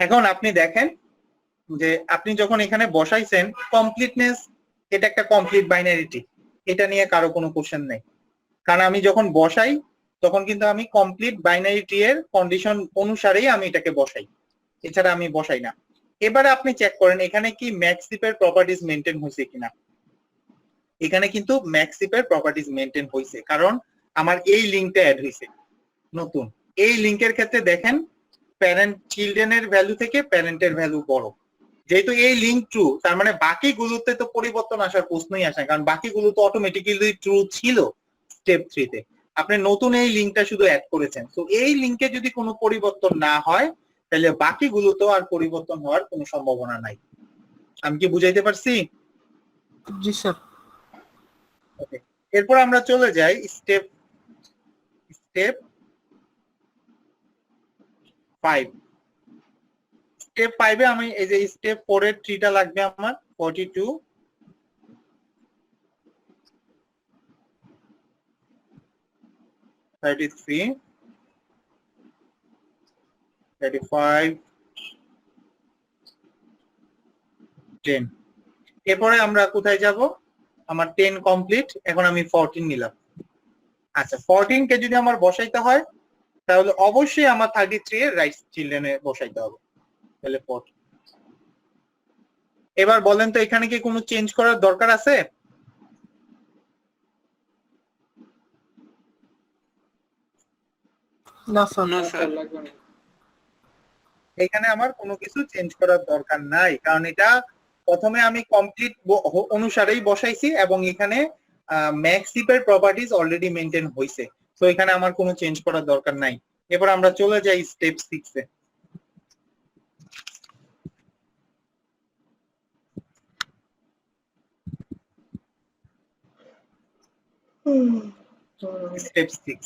এখন আপনি দেখেন যে আপনি যখন এখানে বসাইছেন, কমপ্লিটনেস এটা একটা কমপ্লিট বাইনারি ট্রি, এটা নিয়ে কারো কোনো কোশ্চেন নেই, কারণ আমি যখন বসাই তখন কিন্তু আমি কমপ্লিট বাইনারি ট্রি এর কন্ডিশন অনুসারেই আমি এটাকে বসাই, এছাড়া আমি বসাই না। এবারে আপনি চেক করেন এখানে কি ম্যাক্সিপ এর প্রপার্টিজ মেনটেন হয়েছে কিনা। এখানে কিন্তু ম্যাক্সিপ এর প্রপার্টিজ মেনটেন হয়েছে, কারণ আমার এই লিঙ্কটা অ্যাড হয়েছে নতুন। এই লিঙ্কের ক্ষেত্রে দেখেন প্যারেন্ট চিলড্রেনের ভ্যালু থেকে প্যারেন্টের ভ্যালু বড়। যেহেতু এই লিঙ্ক ট্রু, তার মানে বাকিগুলোতে তো পরিবর্তন আসার প্রশ্নই আসে না, কারণ বাকিগুলো তো অটোমেটিক্যালি ট্রু ছিল স্টেপ 3 তে। আপনি নতুন এই লিঙ্কটা শুধু অ্যাড করেছেন, তো এই লিঙ্কে যদি কোনো পরিবর্তন না হয় তাহলে বাকিগুলো তো আর পরিবর্তন হওয়ার কোনো সম্ভাবনা নাই। আমি কি বুঝাইতে পারছি? জি স্যার। ওকে, এরপর আমরা চলে যাই স্টেপ 5। স্টেপ 5 এ আমি এই যে স্টেপ 4 এর ট্রিটা লাগবে আমার 42, 33, 35, 10। এরপরে আমরা কোথায় যাব? আমার 10 কমপ্লিট, এখন আমি 14 নিলাম। আচ্ছা, 14 কে যদি আমার বসাইতে হয় তাহলে অবশ্যই আমার 33 এর রাইট চিলড্রেনে বসাইতে হবে, তাহলে 14। এবার বলেন তো এখানে কি কোনো চেঞ্জ করার দরকার আছে? না স্যার। না স্যার। লাগবে না। এখানে আমার কোনো কিছু চেঞ্জ করার দরকার নাই, কারণ এটা প্রথমে আমি কমপ্লিট অনুসারেই বসাইছি এবং এখানে ম্যাক্সিপ এর প্রপার্টিজ অলরেডি মেনটেন হইছে, তো এখানে আমার কোনো চেঞ্জ করার দরকার নাই। এবার আমরা চলে যাই স্টেপ 6 এ। স্টেপ 6,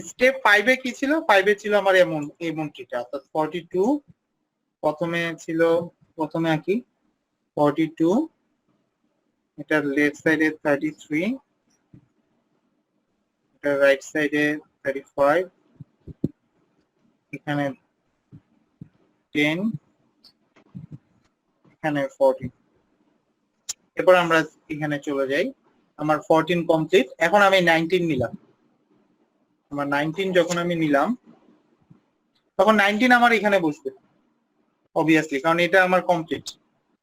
স্টেপ 5 এ কি ছিল? 5 এ ছিল আমার এমন ট্রিটা, অর্থাৎ 42 প্রথমে আঁকি 42, এটা লেফট সাইডে 33, এটা রাইট সাইডে 35, এখানে 10, এখানে 14। এরপর আমরা এখানে চলে যাই, আমার 14 কমপ্লিট, এখন আমি 19 নিলাম। আমার 19 যখন আমি নিলাম তখন 19 আমার এখানে বসবে অবভিয়াসলি, কারণ এটা আমার কমপ্লিট।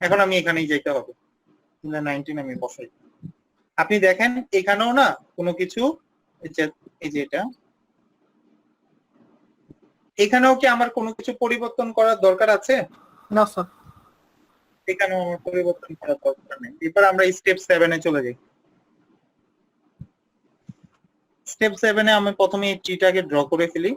এখন আমি এখানেই যাইতে হবে, 19 আমি বসাই। আপনি দেখেন এখানেও না কোনো কিছু, এই যে এটা, এখানেও কি আমার কোনো কিছু পরিবর্তন করার দরকার আছে? না স্যার। এখানেও আমার পরিবর্তন করার দরকার নেই। এরপর আমরা স্টেপ 7 এ চলে যাই। স্টেপ 7 এ আমি প্রথমে এই ট্রিটাকে ড্র করে ফেলি।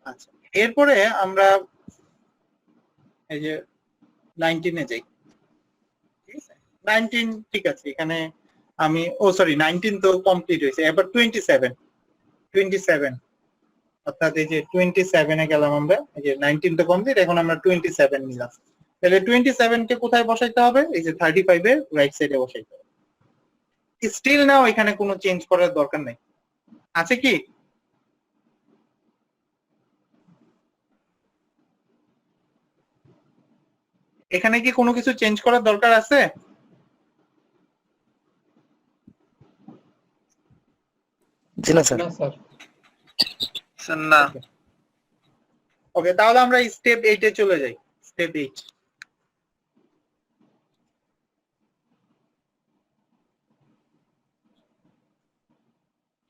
আচ্ছা, এরপরে আমরা এই যে 19 এ যাই। ঠিক আছে, 19 ঠিক আছে, এখানে আমি সরি 19 তো কমপ্লিট হয়েছে। এবার 27 অর্থাৎ এই যে 27 এ গেলাম আমরা, এই যে 19 তো কমপ্লিট, এখন আমরা 27 নিলাম। তাহলে 27 কে কোথায় বসাইতে হবে? এই যে 35 এর রাইট সাইডে বসাইতে হবে। স্টিল নাও এখানে কোনো চেঞ্জ করার দরকার নেই, আছে কি? এখানে কি কোনো কিছু চেঞ্জ করার দরকার আছে? জি না স্যার। না স্যার। স্যার না। ওকে, তাহলে আমরা স্টেপ 8 এ চলে যাই। স্টেপ 8,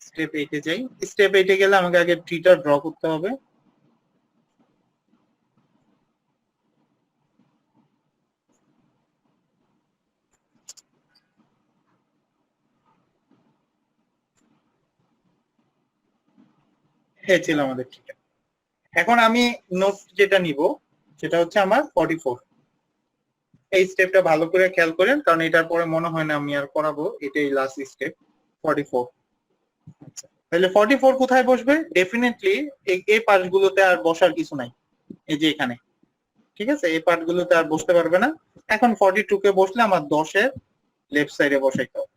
স্টেপ 8 এ যাই। স্টেপ 8 এ গেলে আমাকে আগে ট্রিটা ড্র করতে হবে। এই ছিল আমাদের ট্রিটা। এখন আমি নোট যেটা নিব সেটা হচ্ছে আমার 44। এই স্টেপটা ভালো করে খেয়াল করেন, কারণ এটার পরে মনে হয় না আমি আর করাবো, এটাই লাস্ট স্টেপ 44। আচ্ছা, তাহলে 44 কোথায় বসবে? ডেফিনেটলি এই পার্টগুলোতে আর বসার কিছু নাই, এই যে এখানে। ঠিক আছে, এই পার্টগুলোতে আর বসতে পারবে না। এখন 42 কে বসলে আমার 10 এর লেফট সাইডে বসাইতে হবে।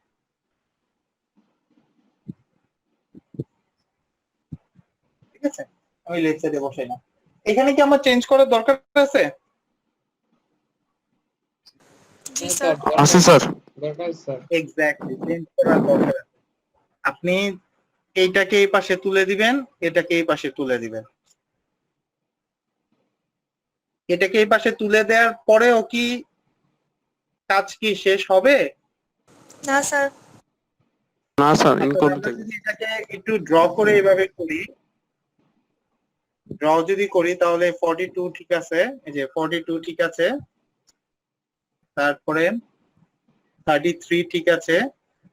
ঠিক আছে, আমি লেফট সাইডে বসাইলাম। এখানে কি আমার চেঞ্জ করার দরকার আছে? জি হ্যাঁ স্যার। স্যার, আছে স্যার। দরকার স্যার। এক্স্যাক্টলি, চেঞ্জ করার দরকার আছে। আপনি এইটাকে এই পাশে তুলে দিবেন, এটাকে এই পাশে তুলে দিবেন। এটাকে এই পাশে তুলে দেওয়ার পরেও কি কাজ কি শেষ হবে? না স্যার। না স্যার, আসলে ইনকোড আমরা দেখবে। যদি এটাকে একটু ড্র করে এভাবে করি, ড্র যদি করি তাহলে 42 ঠিক আছে, এই যে 42 ঠিক আছে, তারপরে 33 ঠিক আছে,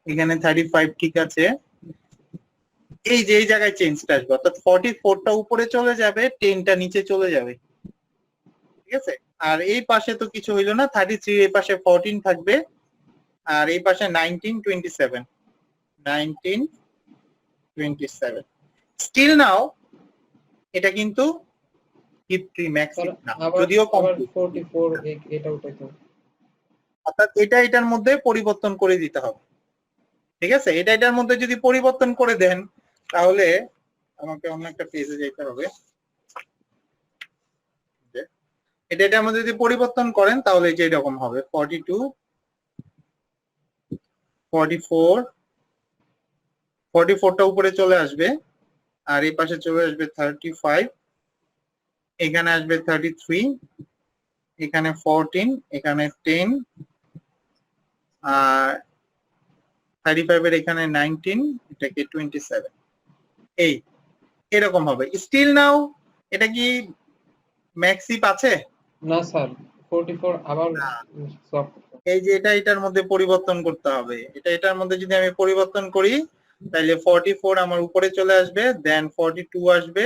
এখানে 35 ঠিক আছে, এই যে এই জায়গায় চেঞ্জটা আসবে, অর্থাৎ 44টা উপরে চলে যাবে, 10টা নিচে চলে যাবে, ঠিক আছে। আর এই পাশে তো কিছু হইলো না, 33 এই পাশে 14 থাকবে, আর এই পাশে 19 27 19 27। স্টিল নাও এটা কিন্তু হিপ ট্রি ম্যাক্স স্যার না, আবার যদিও আবার কমপ্লিট, 44 এটা উঠাইতে হবে। অর্থাৎ এটা এটার মধ্যে পরিবর্তন করে দিতে হবে, ঠিক আছে। এটা এটার মধ্যে যদি পরিবর্তন করে দেন তাহলে আমাকে অন্য একটা পেজে যেতে হবে। এটা এটার মধ্যে যদি পরিবর্তন করেন তাহলে যে এরকম হবে 42 44 44টা উপরে চলে আসবে, আর এই পাশে চলে আসবে 35, এখানে আসবে 33, এখানে 14, এখানে 10, আর 35 এর এখানে 19, এটাকে 27, এই এরকম হবে। স্টিল নাও এটা কি ম্যাক্সিপ আছে? না স্যার, 44 আবার সব। এই যে এটা এটার মধ্যে পরিবর্তন করতে হবে, এটা এটার মধ্যে যদি আমি পরিবর্তন করি তাহলে 44 আমার উপরে চলে আসবে, দেন 42 আসবে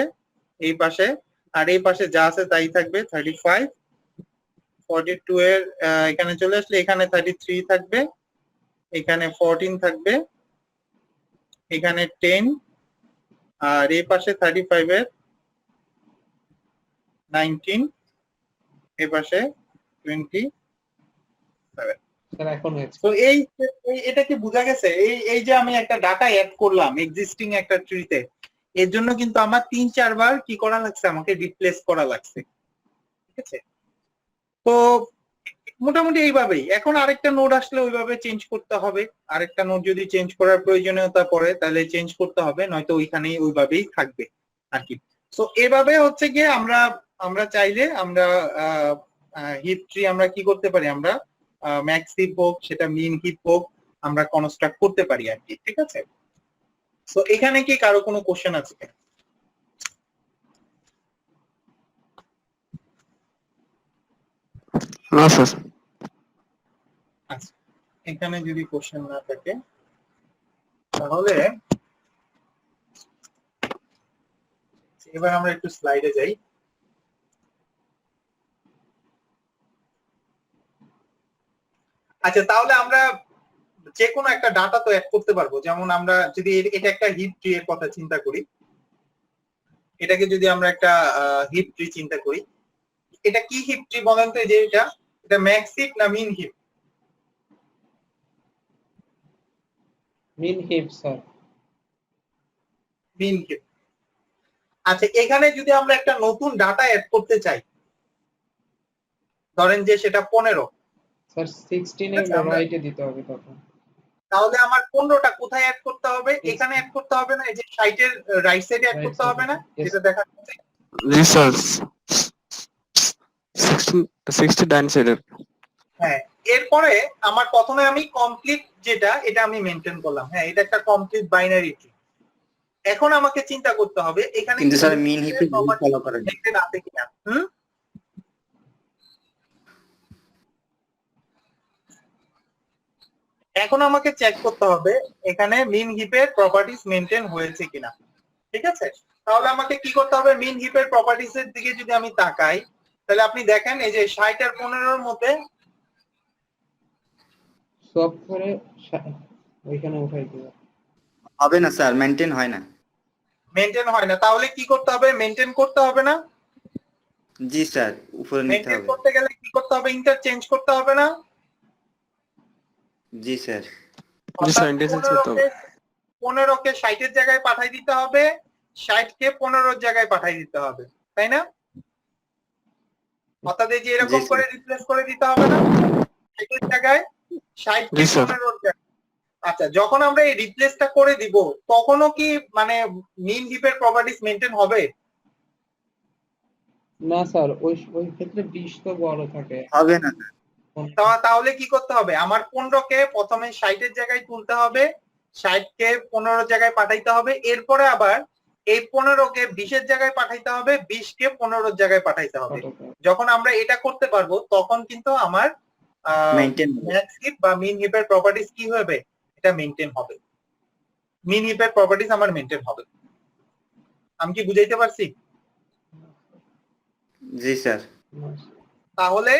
এই পাশে, আর এই পাশে যা আছে তাই থাকবে, 35 42 এর এখানে চলে আসলে এখানে 33 থাকবে, এখানে 14 থাকবে, এখানে 10, আর এই পাশে 35 এর 19, এই পাশে 27। স্যার এখন হয়েছে। তো এটা কি বোঝা গেছে? এই যে আমি একটা ডাটা অ্যাড করলাম এক্সিস্টিং একটা ট্রিতে, এর জন্য কিন্তু আমার 3-4 বার কি করা লাগছে, আমাকে রিপ্লেস করা লাগছে, ঠিক আছে। তো মোটামুটি এইভাবেই। এখন আরেকটা নোড আসলে ওইভাবে চেঞ্জ করতে হবে, আরেকটা নোড যদি চেঞ্জ করার প্রয়োজনীয়তা পড়ে তাহলে চেঞ্জ করতে হবে, নয়তো ওইখানেই ওইভাবেই থাকবে আর কি। তো এভাবে হচ্ছে গিয়ে আমরা চাইলে আমরা হিপ ট্রি আমরা কি করতে পারি, আমরা ম্যাক্স হিপ হোক সেটা মিন হিপ হোক আমরা কনস্ট্রাক্ট করতে পারি আর কি, ঠিক আছে। তো এখানে কি কারো কোনো কোশ্চেন আছে? না স্যার। আচ্ছা, এখানে যদি কোশ্চেন না থাকে তাহলে এবার আমরা একটু স্লাইডে যাই। আচ্ছা, তাহলে আমরা যে কোনো একটা ডাটা তো অ্যাড করতে পারবো, যেমন আমরা যদি এটা একটা হিপ ট্রি এর কথা চিন্তা করি, এটাকে যদি আমরা একটা হিপ ট্রি চিন্তা করি, এটা কি হিপ ট্রি বলেন তো? যে এটা ম্যাক্স হিপ না মিন হিপ? মিন হিপ স্যার। মিন হিপ। আচ্ছা, এখানে যদি আমরা একটা নতুন ডাটা অ্যাড করতে চাই, ধরেন যে সেটা 15, স্যার 16 এর আচ্ছা, রাইটে দিতে হবে তখন। তাহলে আমার 15টা কোথায় অ্যাড করতে হবে? এখানে অ্যাড করতে হবে না? এই যে সাইটের রাইট সাইডে অ্যাড করতে হবে না? যেটা দেখা যাচ্ছে। জি স্যার, 60 ডাইন সাইডের। হ্যাঁ, এরপরে আমার প্রথমে আমি কমপ্লিট যেটা এটা আমি মেনটেন করলাম, হ্যাঁ এটা একটা কমপ্লিট বাইনারি ট্রি। এখন আমাকে চিন্তা করতে হবে এখানে কিন্তু স্যার মিন হিপে ফলো করেন। মেনটেন আছে কিনা। এখন আমাকে চেক করতে হবে এখানে মিন হিপের প্রপার্টিজ মেনটেন হয়েছে কিনা, ঠিক আছে। তাহলে আমাকে কি করতে হবে, মিন হিপের প্রপার্টিজ এর দিকে যদি আমি তাকাই তাহলে আপনি দেখেন এই যে 60 আর 15 এর মধ্যে সব করে ওইখানে উঠাই দিও। হবে না স্যার, মেনটেন হয় না। মেনটেন হয় না, তাহলে কি করতে হবে? মেনটেন করতে হবে না? জি স্যার, উপরে নিতে মেনটেন হবে। করতে গেলে কি করতে হবে? ইন্টারচেঞ্জ করতে হবে না? জি স্যার। জি স্যার, ইন্টারচেঞ্জ করতে হবে। 15কে 60 এর জায়গায় পাঠাই দিতে হবে, 60কে 15 এর জায়গায় পাঠাই দিতে হবে, তাই না? অর্থাৎ এই যে এরকম জি, করে রিপ্লেস করে দিতে হবে না, 60 এর জায়গায় 60 কে জি, স্যার। 15 এর জায়গায়। আচ্ছা, যখন আমরা এই রিপ্লেসটা করে দিব তখনও কি মানে মিন হিপের প্রপার্টিস মেইনটেইন হবে? না স্যার, ওই ওই ক্ষেত্রে 20 তো বড় থাকে। হবে না। তাহলে কি করতে হবে? আমার 15 কে প্রথমে 60 এর জায়গায় তুলতে হবে, 60 কে 15 এর জায়গায় পাঠাইতে হবে, এরপরে আবার এই 15 কে 20 এর জায়গায় পাঠাইতে হবে, 20 কে 15 এর জায়গায় পাঠাইতে হবে। যখন আমরা এটা করতে পারবো তখন কিন্তু আমার মেইনটেইন ম্যাক্স হিপ বা মিন হিপের প্রপার্টিস কি হবে? এটা মেইনটেইন হবে। মিন হিপের প্রপার্টিস আমার মেইনটেইন হবে। আমি কি বুঝাইতে পারছি? জি স্যার। তাহলে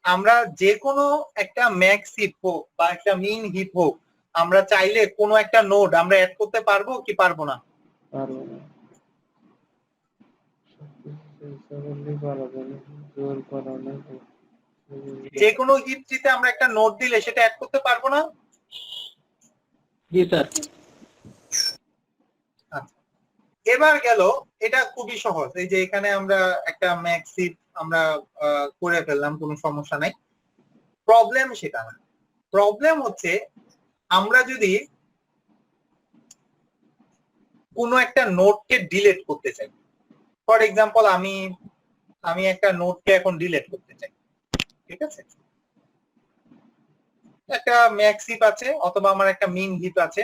আমরা যে কোনো একটা ম্যাক্স হিপ হোক বা একটা মিন হিপ হোক, আমরা চাইলে কোনো একটা নোড আমরা অ্যাড করতে পারবো কি পারবো না? পারবো না। জোর করা না। যে কোনো হিপ ট্রিতে আমরা একটা নোড দিলে সেটা অ্যাড করতে পারবো না? জি স্যার। আচ্ছা, এবার গেল, এটা খুবই সহজ। এই যে এখানে আমরা একটা ম্যাক্স হিপ আমরা করে ফেললাম, কোনো সমস্যা নাই। প্রবলেম সেটা না, প্রবলেম হচ্ছে আমরা যদি কোনো একটা নোডকে ডিলিট করতে চাই। ফর এক্সাম্পল আমি একটা নোডকে এখন ডিলিট করতে চাই, ঠিক আছে? একটা ম্যাক্স হিপ আছে অথবা আমার একটা মিন হিপ আছে,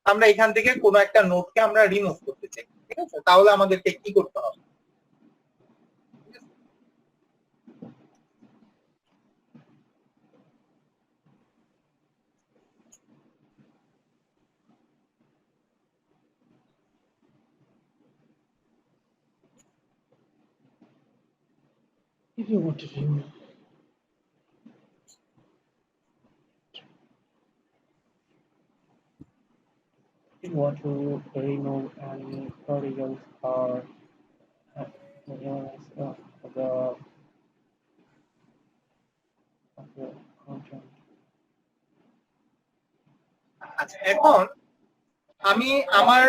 আমরা এখান থেকে কোনো একটা নোডকে আমরা রিমুভ করতে চাই, ঠিক আছে? তাহলে আমাদেরকে কি করতে হবে? If you want to remove, any particles or elements of the content. আচ্ছা, এখন আমি আমার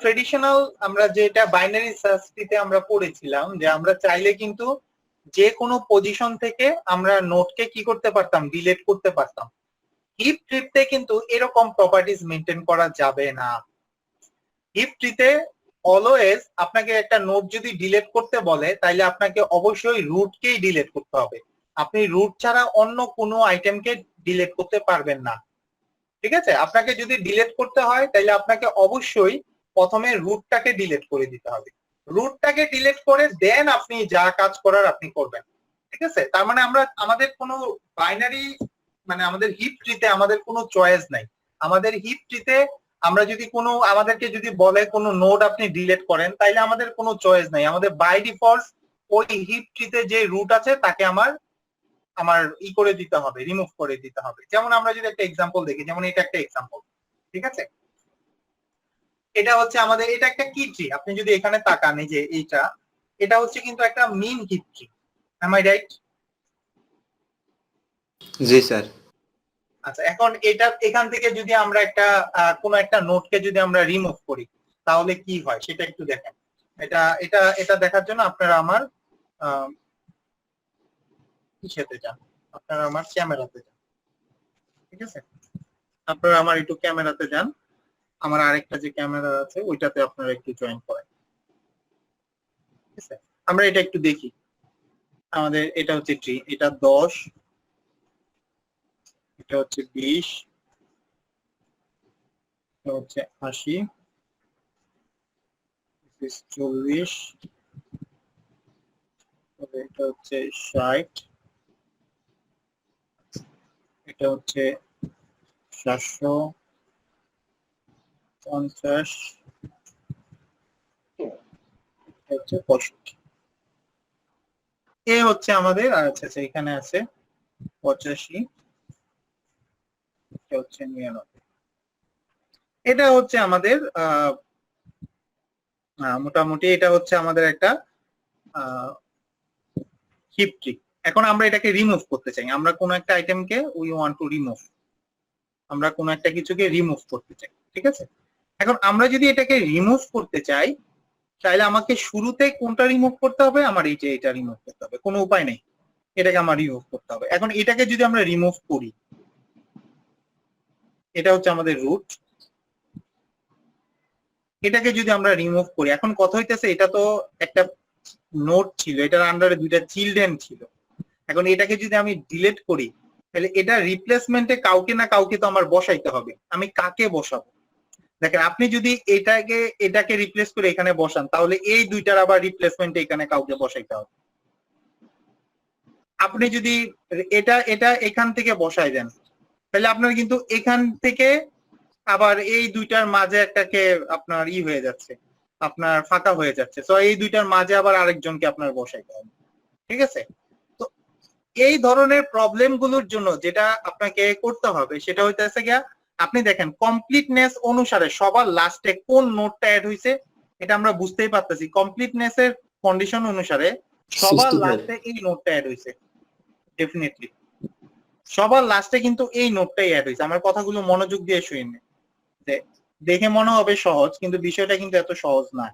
ট্রেডিশনাল আমরা যেটা বাইনারি সার্চ ট্রিতে আমরা পড়েছিলাম যে আমরা চাইলে কিন্তু যে কোনো পজিশন থেকে আমরা নোডকে কি করতে পারতাম? ডিলিট করতে পারতাম। হিপ ট্রিতে কিন্তু এরকম প্রপার্টিজ মেইনটেইন করা যাবে না। হিপ ট্রিতে অলওয়েজ আপনাকে একটা নোড যদি ডিলিট করতে বলে তাইলে আপনাকে অবশ্যই রুটকেই ডিলিট করতে হবে। আপনি রুট ছাড়া অন্য কোনো আইটেমকে ডিলিট করতে পারবেন না, ঠিক আছে? আপনাকে যদি ডিলিট করতে হয় তাহলে আপনাকে অবশ্যই প্রথমে রুটটাকে ডিলিট করে দিতে হবে। রুটটাকে ডিলিট করে দেন আপনি যা কাজ করার আপনি করবেন, ঠিক আছে? তার মানে আমাদের কোনো বাইনারি মানে আমাদের হিপ ট্রিতে আমাদের কোনো চয়েস নাই। আমাদের হিপ ট্রিতে আমরা যদি কোনো আমাদেরকে যদি বলে কোনো নোড আপনি ডিলিট করেন তাইলে আমাদের কোনো চয়েস নাই। আমাদের বাই ডিফল্ট ওই হিপ ট্রিতে যে রুট আছে তাকে আমার করে দিতে হবে, রিমুভ করে দিতে হবে। যেমন আমরা যদি একটা এক্সাম্পল দেখি, যেমন এটা একটা এক্সাম্পল, ঠিক আছে? এটা হচ্ছে আমাদের, এটা একটা কি ট্রি। আপনি যদি এখানে তাকান, এই যে এটা হচ্ছে কিন্তু একটা min heap tree. Am I right? জি স্যার। আচ্ছা, এখন এখান থেকে যদি আমরা একটা কোনো একটা নোডকে যদি আমরা রিমুভ করি তাহলে কি হয় সেটা একটু দেখেন। এটা দেখার জন্য আপনারা আমার ইসেতে যান, আপনারা আমার ক্যামেরাতে যান, ঠিক আছে? আপনারা আমার একটু ক্যামেরাতে যান, আমার আরেকটা যে ক্যামেরা আছে ওইটাতে আপনারা একটু জয়েন করেন, ঠিক আছে? আমরা এটা একটু দেখি। আমাদের এটা হচ্ছে ট্রি, এটা 10, এটা হচ্ছে 20, এটা হচ্ছে 80, 40, এটা হচ্ছে 60, এটা হচ্ছে 750, এটা হচ্ছে 65। এ হচ্ছে আমাদের, আচ্ছা এখানে আছে 85, এটা হচ্ছে 99। এটা হচ্ছে আমাদের মোটামুটি এটা হচ্ছে আমাদের একটা হিপ ট্রি। এখন আমরা এটাকে রিমুভ করতে চাই, আমরা কোনো একটা আইটেমকে উই ওয়ান্ট টু রিমুভ, আমরা কোনো একটা কিছুকে রিমুভ করতে চাই, ঠিক আছে? এখন আমরা যদি এটাকে রিমুভ করতে চাই তাহলে আমাকে শুরুতে কোনটা রিমুভ করতে হবে? আমার এটা রিমুভ করতে হবে, কোনো উপায় নেই। এটাকে আমার রিমুভ করতে হবে। এখন এটাকে যদি আমরা রিমুভ করি, এটা হচ্ছে আমাদের রুট, এটাকে যদি আমরা রিমুভ করি, এখন কথা হইতেছে এটা তো একটা নোট ছিল, এটার আন্ডারে দুইটা চিলড্রেন ছিল। এখন এটাকে যদি আমি ডিলিট করি, তাহলে এটা রিপ্লেসমেন্টে কাউকে না কাউকে তো আমার বসাইতে হবে। আমি কাকে বসাবো? দেখেন, আপনি যদি এটাকে রিপ্লেস করে এখানে বসান, তাহলে এই দুইটার আবার রিপ্লেসমেন্টে এখানে কাউকে বসাইতে হবে। আপনি যদি এটা এটা এখান থেকে বসাই দেন, তাহলে আপনার কিন্তু এখান থেকে আবার এই দুইটার মাঝে একটাকে আপনার হয়ে যাচ্ছে, আপনার ফাঁকা হয়ে যাচ্ছে। তো এই দুইটার মাঝে আবার আরেকজনকে আপনার বসাইতে হবে, ঠিক আছে? তো এই ধরনের প্রবলেম গুলোর জন্য যেটা আপনাকে করতে হবে সেটা হইতেছে গিয়া, আপনি দেখেন কমপ্লিটনেস অনুসারে সবার লাস্টে কোন নোটটা অ্যাড হইছে এটা আমরা বুঝতেই পারতেছি। কমপ্লিটনেস এর কন্ডিশন অনুসারে সবার 65 লাস্টে এই নোটটা অ্যাড হইছে, ডেফিনেটলি সবার লাস্টে কিন্তু এই নোটটাই অ্যাড হইছে। আমার কথাগুলো মনোযোগ দিয়ে শুনে, দেখে মনে হবে সহজ, কিন্তু বিষয়টা কিন্তু এত সহজ না।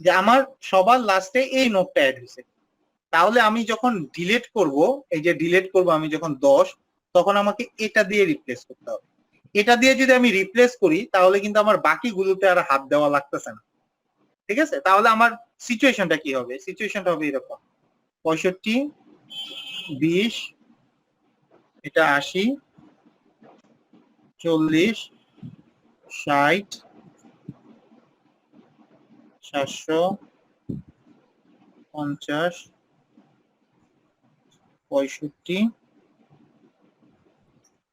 যে আমার সবার লাস্টে এই নোটটা অ্যাড হইছে, তাহলে আমি যখন ডিলিট করব, এই যে ডিলিট করব আমি যখন 10, তখন আমাকে এটা দিয়ে রিপ্লেস করতে হবে। এটা দিয়ে যদি আমি রিপ্লেস করি, তাহলে কিন্তু আমার বাকিগুলোতে আর হাত দেওয়া লাগতেছে না, ঠিক আছে? তাহলে আমার সিচুয়েশনটা কি হবে? সিচুয়েশনটা হবে এরকম: 65, 20, এটা 80, 40, 60, 700, 50, 65,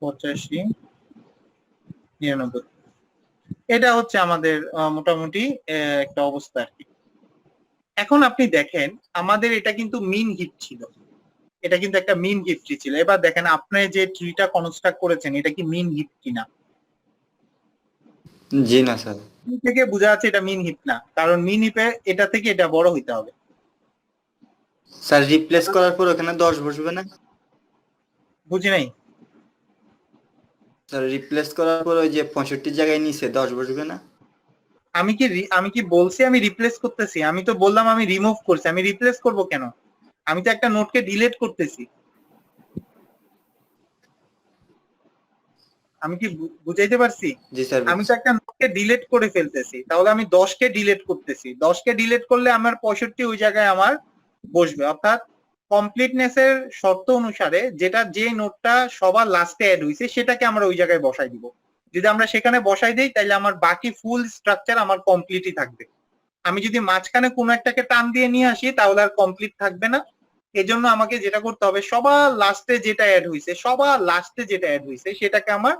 85, 99। এটা হচ্ছে আমাদের মোটামুটি একটা অবস্থা আর কি। এখন আপনি দেখেন, আমাদের এটা কিন্তু মিন হিপ ছিল, এটা কিন্তু একটা মিন হিপ ট্রি ছিল। এবার দেখেন আপনি যে ট্রিটা কনস্ট্রাক্ট করেছেন এটা কি মিন হিপ কিনা? জি না স্যার। থেকে বোঝা যাচ্ছে এটা মিন হিপ না, কারণ মিন হিপে এটা থেকে এটা বড় হইতে হবে। স্যার রিপ্লেস করার পর ওখানে 10 বসবে না? বুঝি নাই। স্যার রিপ্লেস করার পর ওই যে 65 জায়গায় নিচে 10 বসবে না? আমি কি বলছি আমি রিপ্লেস করতেছি? আমি তো বললাম আমি রিমুভ করছি, আমি রিপ্লেস করব কেন? আমি তো একটা নোটকে ডিলিট করতেছি। আমি কি বুঝাইতে পারছি? জি স্যার। আমি তো একটা নোটকে ডিলিট করে ফেলতেছি, তাহলে আমি 10কে ডিলিট করতেছি। 10কে ডিলিট করলে আমার 65 ওই জায়গায় আমার বসবে। অর্থাৎ কমপ্লিটনেস এর শর্ত অনুসারে যেটা যে নোটটা সবার লাস্টে অ্যাড হইছে সেটাকে আমরা ওই জায়গায় বসাই দিব। যদি আমরা সেখানে বসাই দেই, তাহলে আমার বাকি ফুল স্ট্রাকচার আমার কমপ্লিটই থাকবে। আমি যদি মাঝখানে কোনো একটাকে টান দিয়ে নিয়ে আসি, তাহলে আর কমপ্লিট থাকবে না। এজন্য আমাকে যেটা করতে হবে, সবার লাস্টে যেটা অ্যাড হইছে সেটাকে আমার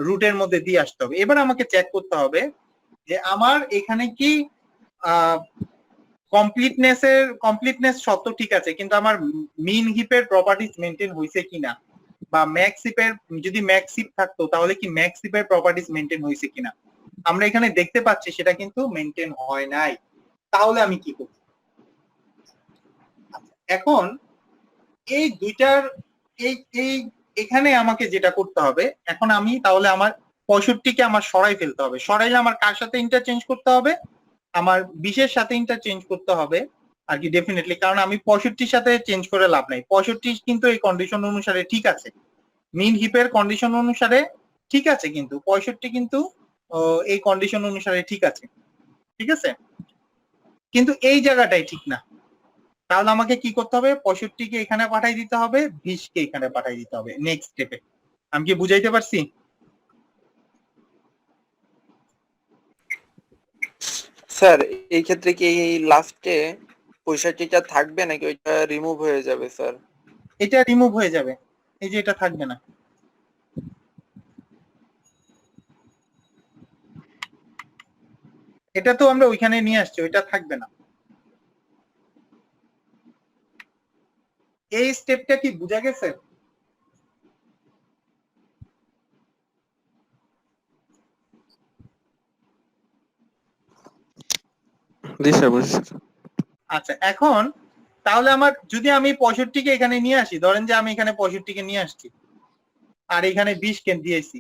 রুটের মধ্যে দিয়ে আসতে হবে। এবার আমাকে চেক করতে হবে যে আমার এখানে কি কমপ্লিটনেস শর্ত ঠিক আছে, কিন্তু আমার মিন হিপের প্রপার্টিজ মেনটেন হইছে কিনা, বা ম্যাক্স হিপের, যদি ম্যাক্স হিপ থাকতো তাহলে কি ম্যাক্স হিপের প্রপার্টিজ মেনটেন হইছে কিনা। আমরা এখানে দেখতে পাচ্ছি সেটা কিন্তু মেনটেন হয় নাই। তাহলে আমি কি করব? এখন এই দুইটার এই এখানে আমাকে যেটা করতে হবে, এখন আমি তাহলে আমার 65কে আমার সরাই ফেলতে হবে। সরাইলে আমার কার সাথে ইন্টারচেঞ্জ করতে হবে? আমার 20-এর সাথে ইন্টারচেঞ্জ করতে হবে আর কি, ডেফিনেটলি। কারণ আমি 65-র সাথে চেঞ্জ করে লাভ নাই। 65 কিন্তু এই কন্ডিশন অনুসারে ঠিক আছে, মিন হিপের কন্ডিশন অনুসারে ঠিক আছে, কিন্তু 65 কিন্তু এই কন্ডিশন অনুসারে ঠিক আছে, ঠিক আছে, কিন্তু এই জায়গাটাই ঠিক না। তাহলে আমাকে কি করতে হবে? 65কে এখানে পাঠাই দিতে হবে, 20কে এখানে পাঠাই দিতে হবে নেক্সট স্টেপে। আমি কি বুঝাইতে পারছি? স্যার এই ক্ষেত্রে কি এই লাস্টে 65টা থাকবে নাকি ওইটা রিমুভ হয়ে যাবে স্যার? এটা রিমুভ হয়ে যাবে, এই যে এটা থাকবে না। এটা তো আমরা ওইখানে নিয়ে আসছি, ওইটা থাকবে না। এই স্টেপটা কি বুঝা গেছে? জি স্যার, বুঝছি স্যার। আচ্ছা, এখন তাহলে আমার যদি আমি 65কে এখানে নিয়ে আসি, ধরেন যে আমি এখানে 65কে নিয়ে আসছি আর এখানে 20কে দিয়েছি,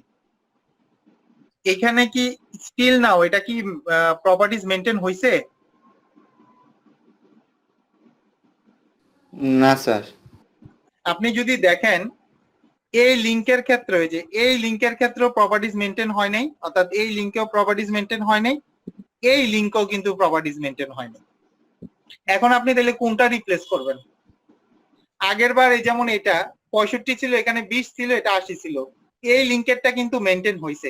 এখানে কি স্টিল নাও এটা কি প্রপার্টিজ মেনটেন হইছে? না স্যার। আপনি যদি দেখেন এই লিংকের ক্ষেত্রে, যে এই লিংকের ক্ষেত্রেও প্রপার্টিজ মেনটেন হয় নাই, অর্থাৎ এই লিংকেও প্রপার্টিজ মেনটেন হয় নাই, এই লিংকও কিন্তু প্রপার্টিজ মেনটেন হয় নাই। এখন আপনি তাহলে কোনটা রিপ্লেস করবেন? আগের বার এই যেমন এটা 65 ছিল, এখানে 20 ছিল, এটা 80 ছিল, এই লিংকেরটা কিন্তু মেনটেন হয়েছে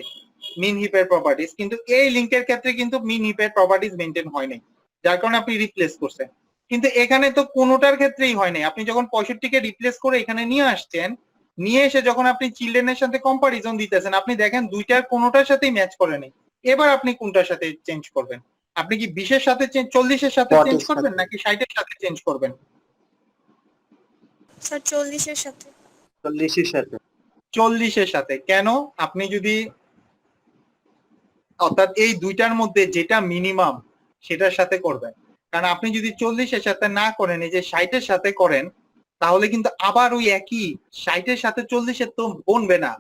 মিন হিপের প্রপার্টিজ, কিন্তু এই লিংকের ক্ষেত্রে কিন্তু মিন হিপের প্রপার্টিজ মেনটেন হয় নাই, যার কারণে আপনি রিপ্লেস করছেন। কিন্তু এখানে তো কোনোটার ক্ষেত্রেই হয় নাই। আপনি যখন 65 কে রিপ্লেস করে এখানে নিয়ে আসছেন, নিয়ে এসে যখন আপনি চিলড্রেনের সাথে কম্পারিজন দিতেছেন, আপনি দেখেন দুইটার কোনোটার সাথেই ম্যাচ করে নেই। এবার আপনি কোনটার সাথে চেঞ্জ করবেন? আপনি কি 20-এর সাথে 40-এর সাথে 40 চেঞ্জ এর করবেন সাথে। নাকি 60-এর সাথে চেঞ্জ করবেন? স্যার 40-এর সাথে। 40-এর সাথে। 40-এর সাথে কেন? আপনি যদি, অর্থাৎ এই দুইটার মধ্যে যেটা মিনিমাম সেটার সাথে করবেন। কারণ আপনি যদি 40-এর সাথে না করেন, এই যে 60-এর সাথে করেন, তাহলে কিন্তু আবার ওই একই 60-এর সাথে 40-এর তো বনবে না।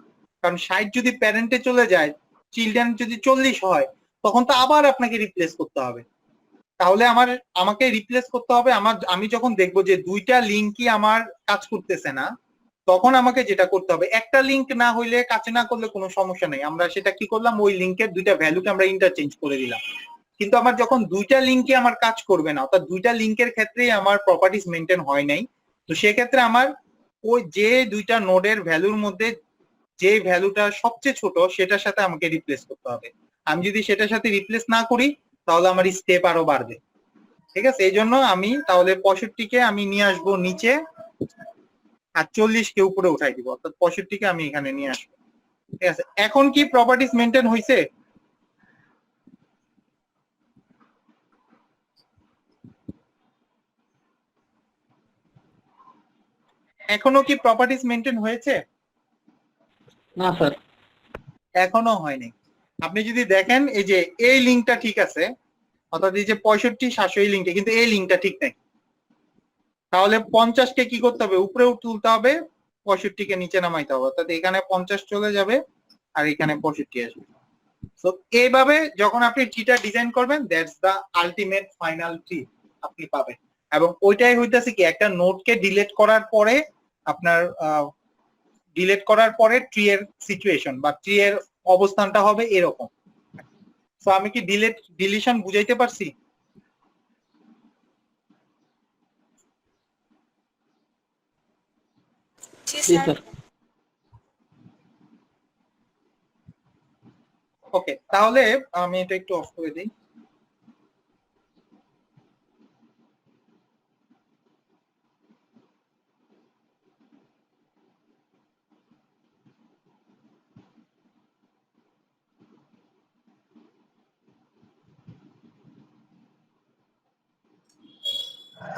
কারণ 60 যদি প্যারেন্টে চলে যায়, চিলড্রেন যদি 40 হয়, তখন তো আবার আপনাকে রিপ্লেস করতে হবে। তাহলে আমাকে রিপ্লেস করতে হবে। আমি যখন দেখবো যে দুইটা লিঙ্কই আমার কাজ করতেছে না, তখন আমাকে যেটা করতে হবে, একটা লিংক না হইলে, কাজ না করলে কোনো সমস্যা নেই, আমরা সেটা কি করলাম, ওই লিংকের দুইটা ভ্যালুকে আমরা ইন্টারচেঞ্জ করে দিলাম। কিন্তু আমার যখন দুইটা লিংকে আমার কাজ করবে না, অর্থাৎ দুইটা লিংকের ক্ষেত্রেই আমার প্রপার্টিজ মেনটেন হয় নাই, তো সেক্ষেত্রে আমার ওই যে দুইটা নোডের ভ্যালুর মধ্যে যে ভ্যালুটা সবচেয়ে ছোট সেটার সাথে আমাকে রিপ্লেস করতে হবে। আমি যদি সেটার সাথে রিপ্লেস না করি, তাহলে আমার স্টেপ আরো বাড়বে। ঠিক আছে, এই জন্য আমি তাহলে 65-কে আমি নিয়ে আসবো নিচে, আর 40-কে উপরে উঠাই দিব, অর্থাৎ 65-কে আমি এখানে নিয়ে আসবো। ঠিক আছে, এখন কি প্রপার্টিজ মেনটেন হয়েছে? এখনো কি প্রপার্টিজ মেনটেন হয়েছে? না স্যার। এখনো হয়নি। আপনি যদি দেখেন এই যে এই লিঙ্কটা ঠিক আছে, অর্থাৎ এই যে 65-700 এই লিঙ্কটা, কিন্তু এই লিঙ্কটা ঠিক নাই। তাহলে 50-কে কি করতে হবে? উপরে তুলতে হবে, 65-কে নিচে নামাইতে হবে, অর্থাৎ এখানে 50 চলে যাবে আর এখানে 65 আসবে। তো এইভাবে যখন আপনি ট্রিটা ডিজাইন করবেন, that's the ultimate final tree আপনি পাবেন। এবং ওইটাই হইতাছে কি, একটা নোডকে ডিলিট করার পরে আপনার ট্রি এর সিচুয়েশন বা ট্রি এর অবস্থানটা হবে এরকম। তো আমি কি ডিলিশন বুঝাইতে পারছি? জি জি স্যার। স্যার। ওকে, তাহলে আমি এটা একটু অফ করে দিই।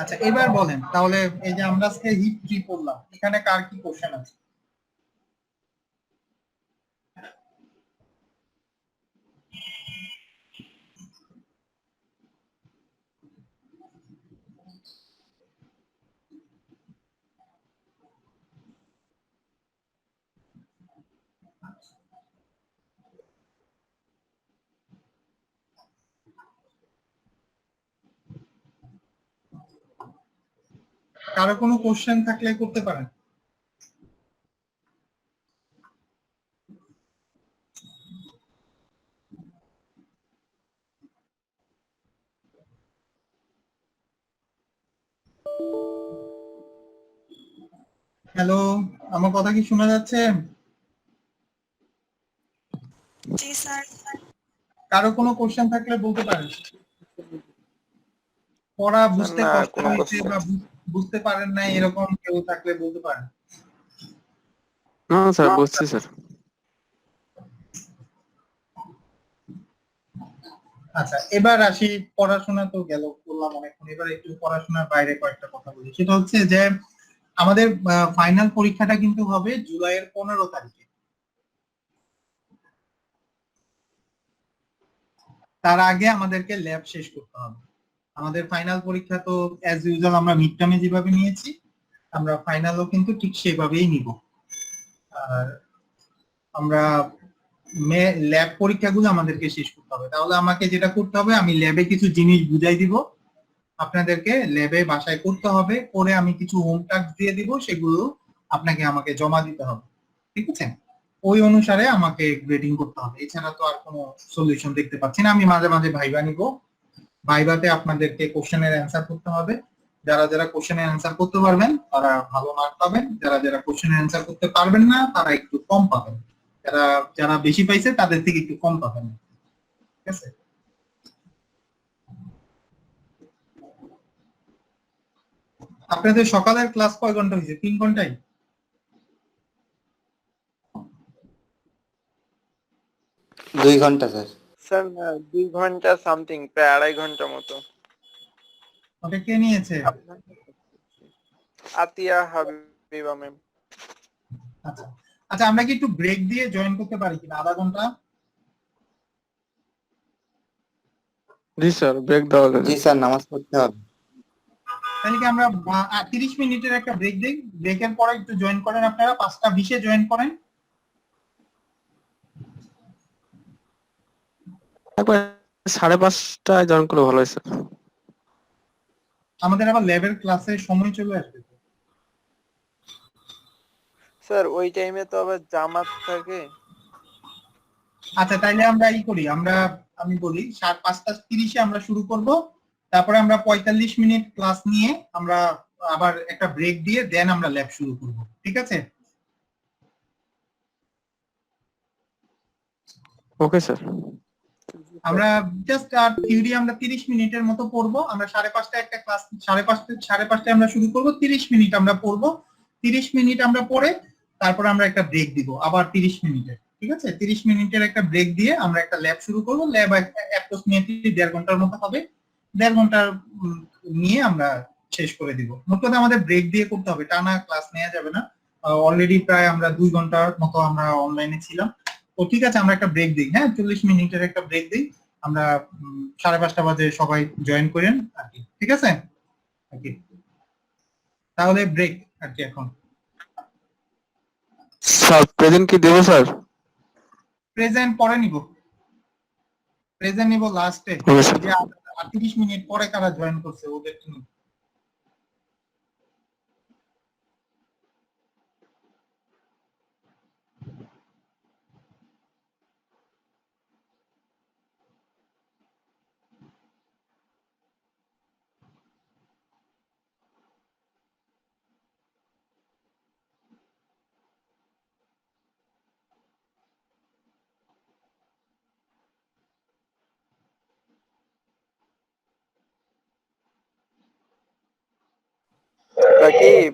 আচ্ছা, এবার বলেন তাহলে, এই যে আমরা আজকে হিপ ট্রি পড়লাম, এখানে কার কি কোশ্চেন আছে? কারো কোনো কোশ্চেন থাকলে করতে পারেন। হ্যালো, আমার কথা কি শোনা যাচ্ছে? জি স্যার। কারো কোনো কোশ্চেন থাকলে বলতে পারেন। পড়া বুঝতে না, কষ্ট কোনো হয়েছে question বা বুঝতে পারেন না, এরকম কেউ থাকলে বলতে পারেন। না স্যার, বুঝছি স্যার। আচ্ছা, এবার আসি, পড়াশোনা তো গেল, বললাম অনেকক্ষণ, এবার একটু পড়াশোনার বাইরে কয়েকটা কথা বলি। সেটা হচ্ছে যে আমাদের ফাইনাল পরীক্ষাটা কিন্তু হবে জুলাইয়ের 15 তারিখে। তার আগে আমাদেরকে ল্যাব শেষ করতে হবে। আমাদের ফাইনাল পরীক্ষা তো অ্যাজ ইউজুয়াল আমরা মিড টার্মে যেভাবে নিয়েছি, আমরা ফাইনালও কিন্তু ঠিক সেভাবেই নিব। আর আমরা ল্যাব পরীক্ষাগুলো আমাদেরকে শেষ করতে হবে। তাহলে আমাকে যেটা করতে হবে, আমি ল্যাবে কিছু জিনিস বুঝাই দিব, আপনাদেরকে ল্যাবে বাসায় করতে হবে, করে আমি কিছু হোম টাস্ক দিয়ে দিব, সেগুলো আপনাকে আমাকে জমা দিতে হবে, ঠিক আছে? ওই অনুসারে আমাকে গ্রেডিং করতে হবে, এছাড়া তো আর কোনো সলিউশন দেখতে পাচ্ছি না। আমি মাঝে মাঝে ভাইবা নিব, ভাইভাতে আপনাদেরকে কোশ্চেনের অ্যান্সার করতে হবে। যারা যারা কোশ্চেনের অ্যান্সার করতে পারবেন তারা ভালো মার্ক পাবেন, যারা যারা কোশ্চেনের অ্যান্সার করতে পারবেন না তারা একটু কম পাবেন, যারা যারা বেশি পাইছে তাদের থেকে একটু কম পাবেন, ঠিক আছে? আপনাদের সকালের ক্লাস কয় ঘন্টা হয়েছে? 3 ঘন্টাই? দুই ঘন্টা স্যার। স্যার 2 ঘন্টা সামথিং, প্রায় 2.5 ঘন্টা মতো। ওটা কে নিয়েছে? আতিয়া হাবিবা ম্যাম। আচ্ছা আচ্ছা, আমরা কি একটু ব্রেক দিয়ে জয়েন করতে পারি কিনা, আধা ঘন্টা? জি স্যার, ব্রেক দেওয়া যাবে। জি স্যার, নামাজ পড়তে হবে। তাহলে কি আমরা 30 মিনিটের একটা ব্রেক দিই, ব্রেকের পরে একটু জয়েন করেন, আপনারা 5টা 20-এ জয়েন করেন। একবার 5:30টায় জয়েন করলে ভালো হয় স্যার। আমাদের আবার ল্যাবের ক্লাসে সময় চলে আসবে তো। স্যার ওই টাইমে তো আবার জামাত থাকে। আচ্ছা তাইলে আমরা করি, আমি বলি 5:30-এ আমরা শুরু করব, তারপরে আমরা 45 মিনিট ক্লাস নিয়ে আমরা আবার একটা ব্রেক দিয়ে দেন আমরা ল্যাব শুরু করব, ঠিক আছে? Okay sir. আমরা জাস্ট আর থিওরি আমরা 30 মিনিটের মতো পড়বো, আমরা 5:30টায় একটা ক্লাস, 5:30টায় আমরা শুরু করব, 30 মিনিট আমরা পড়বো, 30 মিনিট আমরা পড়ে তারপরে আমরা একটা ব্রেক দিব আবার 30 মিনিটের, ঠিক আছে? 30 মিনিটের একটা ব্রেক দিয়ে আমরা একটা ল্যাব শুরু করব, ল্যাব অ্যাপ্রক্সিমেটলি 1.5 ঘন্টার মতো হবে, 1.5 ঘন্টার নিয়ে আমরা শেষ করে দিব। মোট কথা আমাদের ব্রেক দিয়ে করতে হবে, টানা ক্লাস নেওয়া যাবে না। অলরেডি প্রায় আমরা 2 ঘন্টার মতো আমরা অনলাইনে ছিলাম, তো ঠিক আছে আমরা একটা ব্রেক দিই, হ্যাঁ 40 মিনিটের একটা ব্রেক দিই আমরা। 5:30 বাজে সবাই জয়েন করেন আর কি, ঠিক আছে? আর কি তাহলে ব্রেক আর কি এখন। স্যার প্রেজেন্ট কি দেবো স্যার? প্রেজেন্ট পরে নিব, প্রেজেন্ট নিব লাস্টে, ওকে স্যার। যে 30 মিনিট পরে কারা জয়েন করছে ওদের নিব। রাকিব,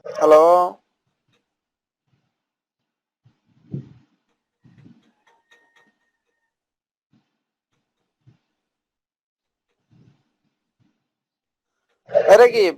হ্যালো। রাকিব,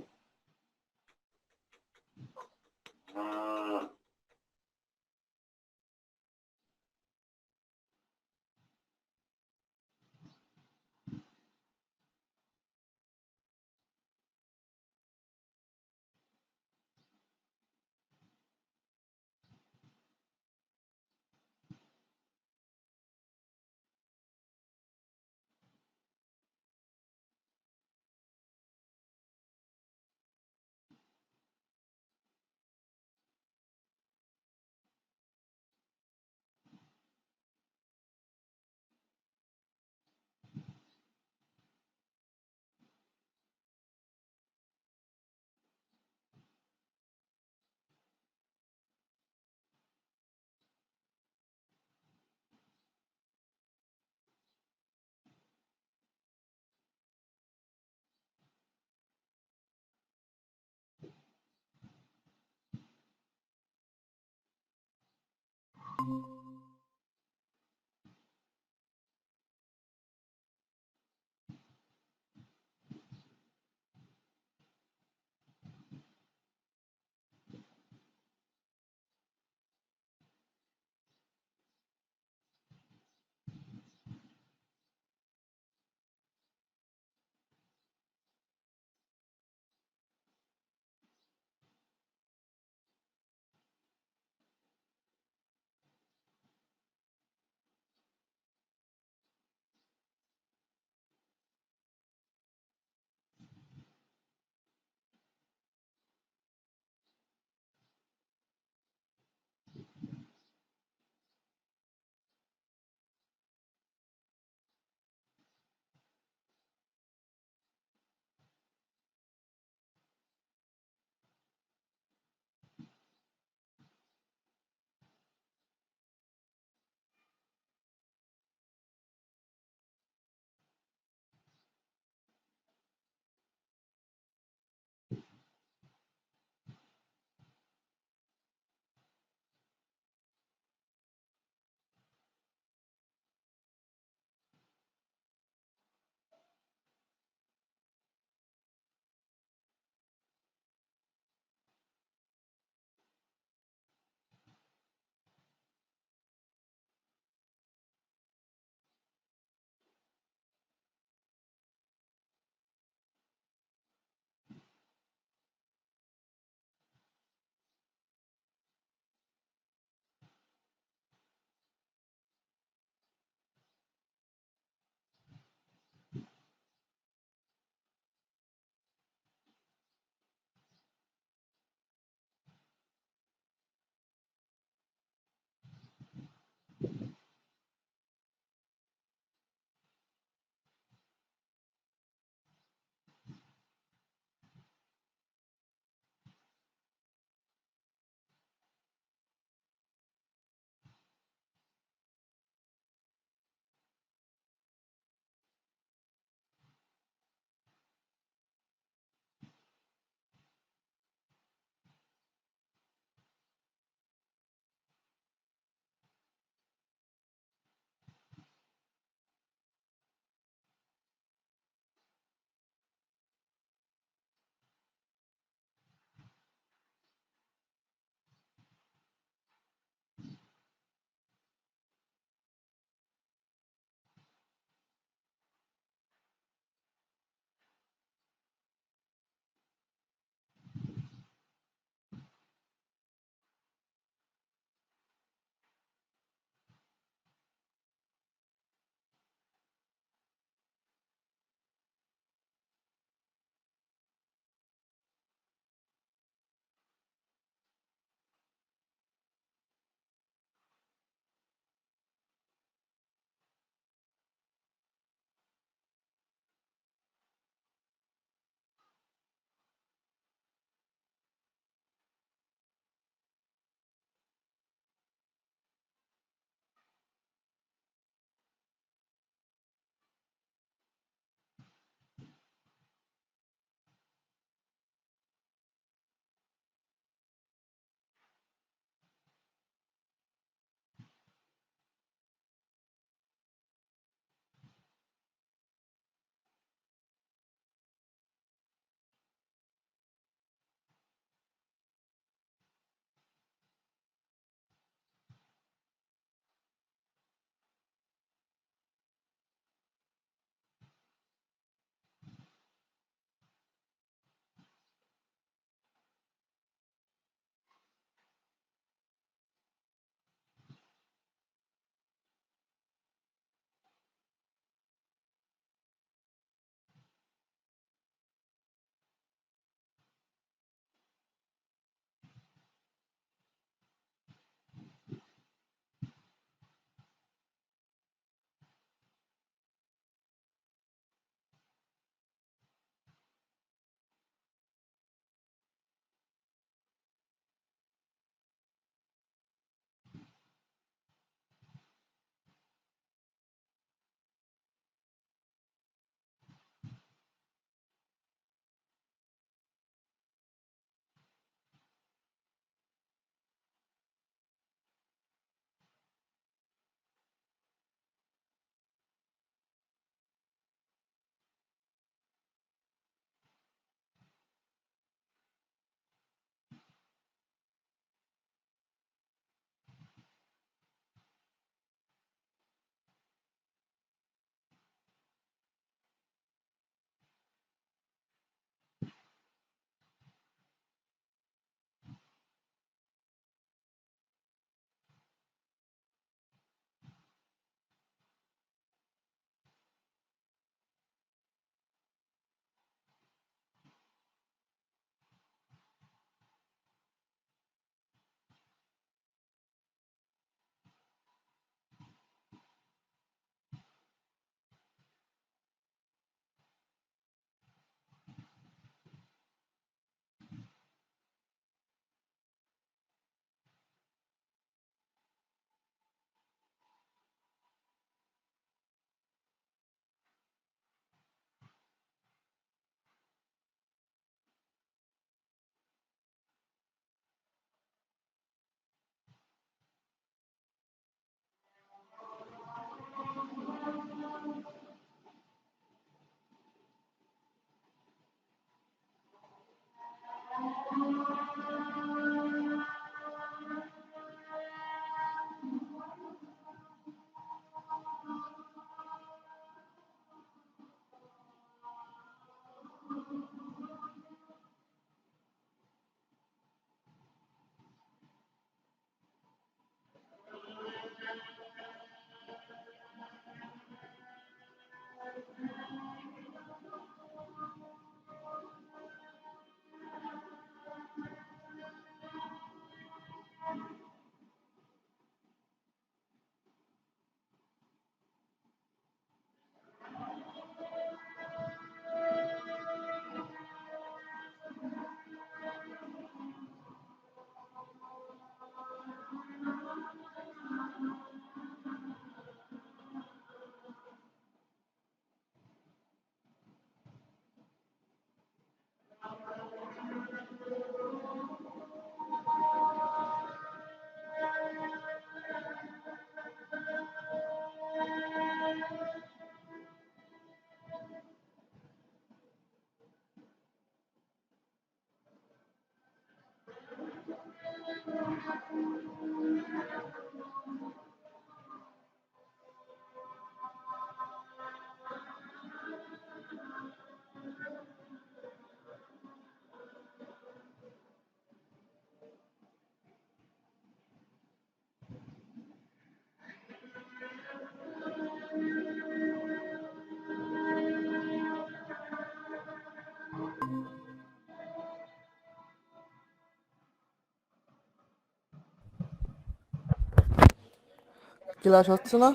ক্লাস হচ্ছে না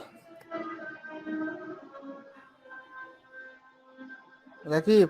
রাকিব?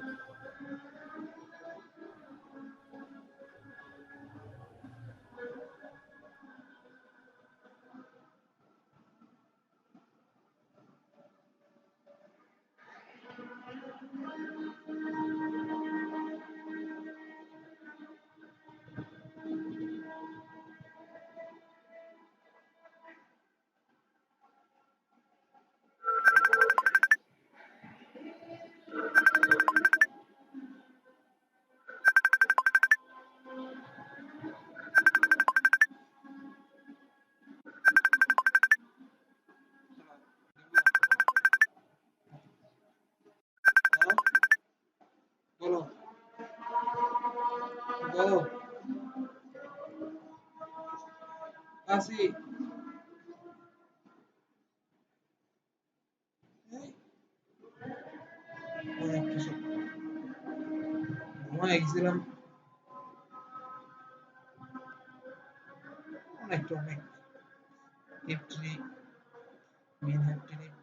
বলো বলো আসি অনেক কিছু ঘুমায় গেছিলাম অনেক টিপট্রি মেন হ্যাপট্রি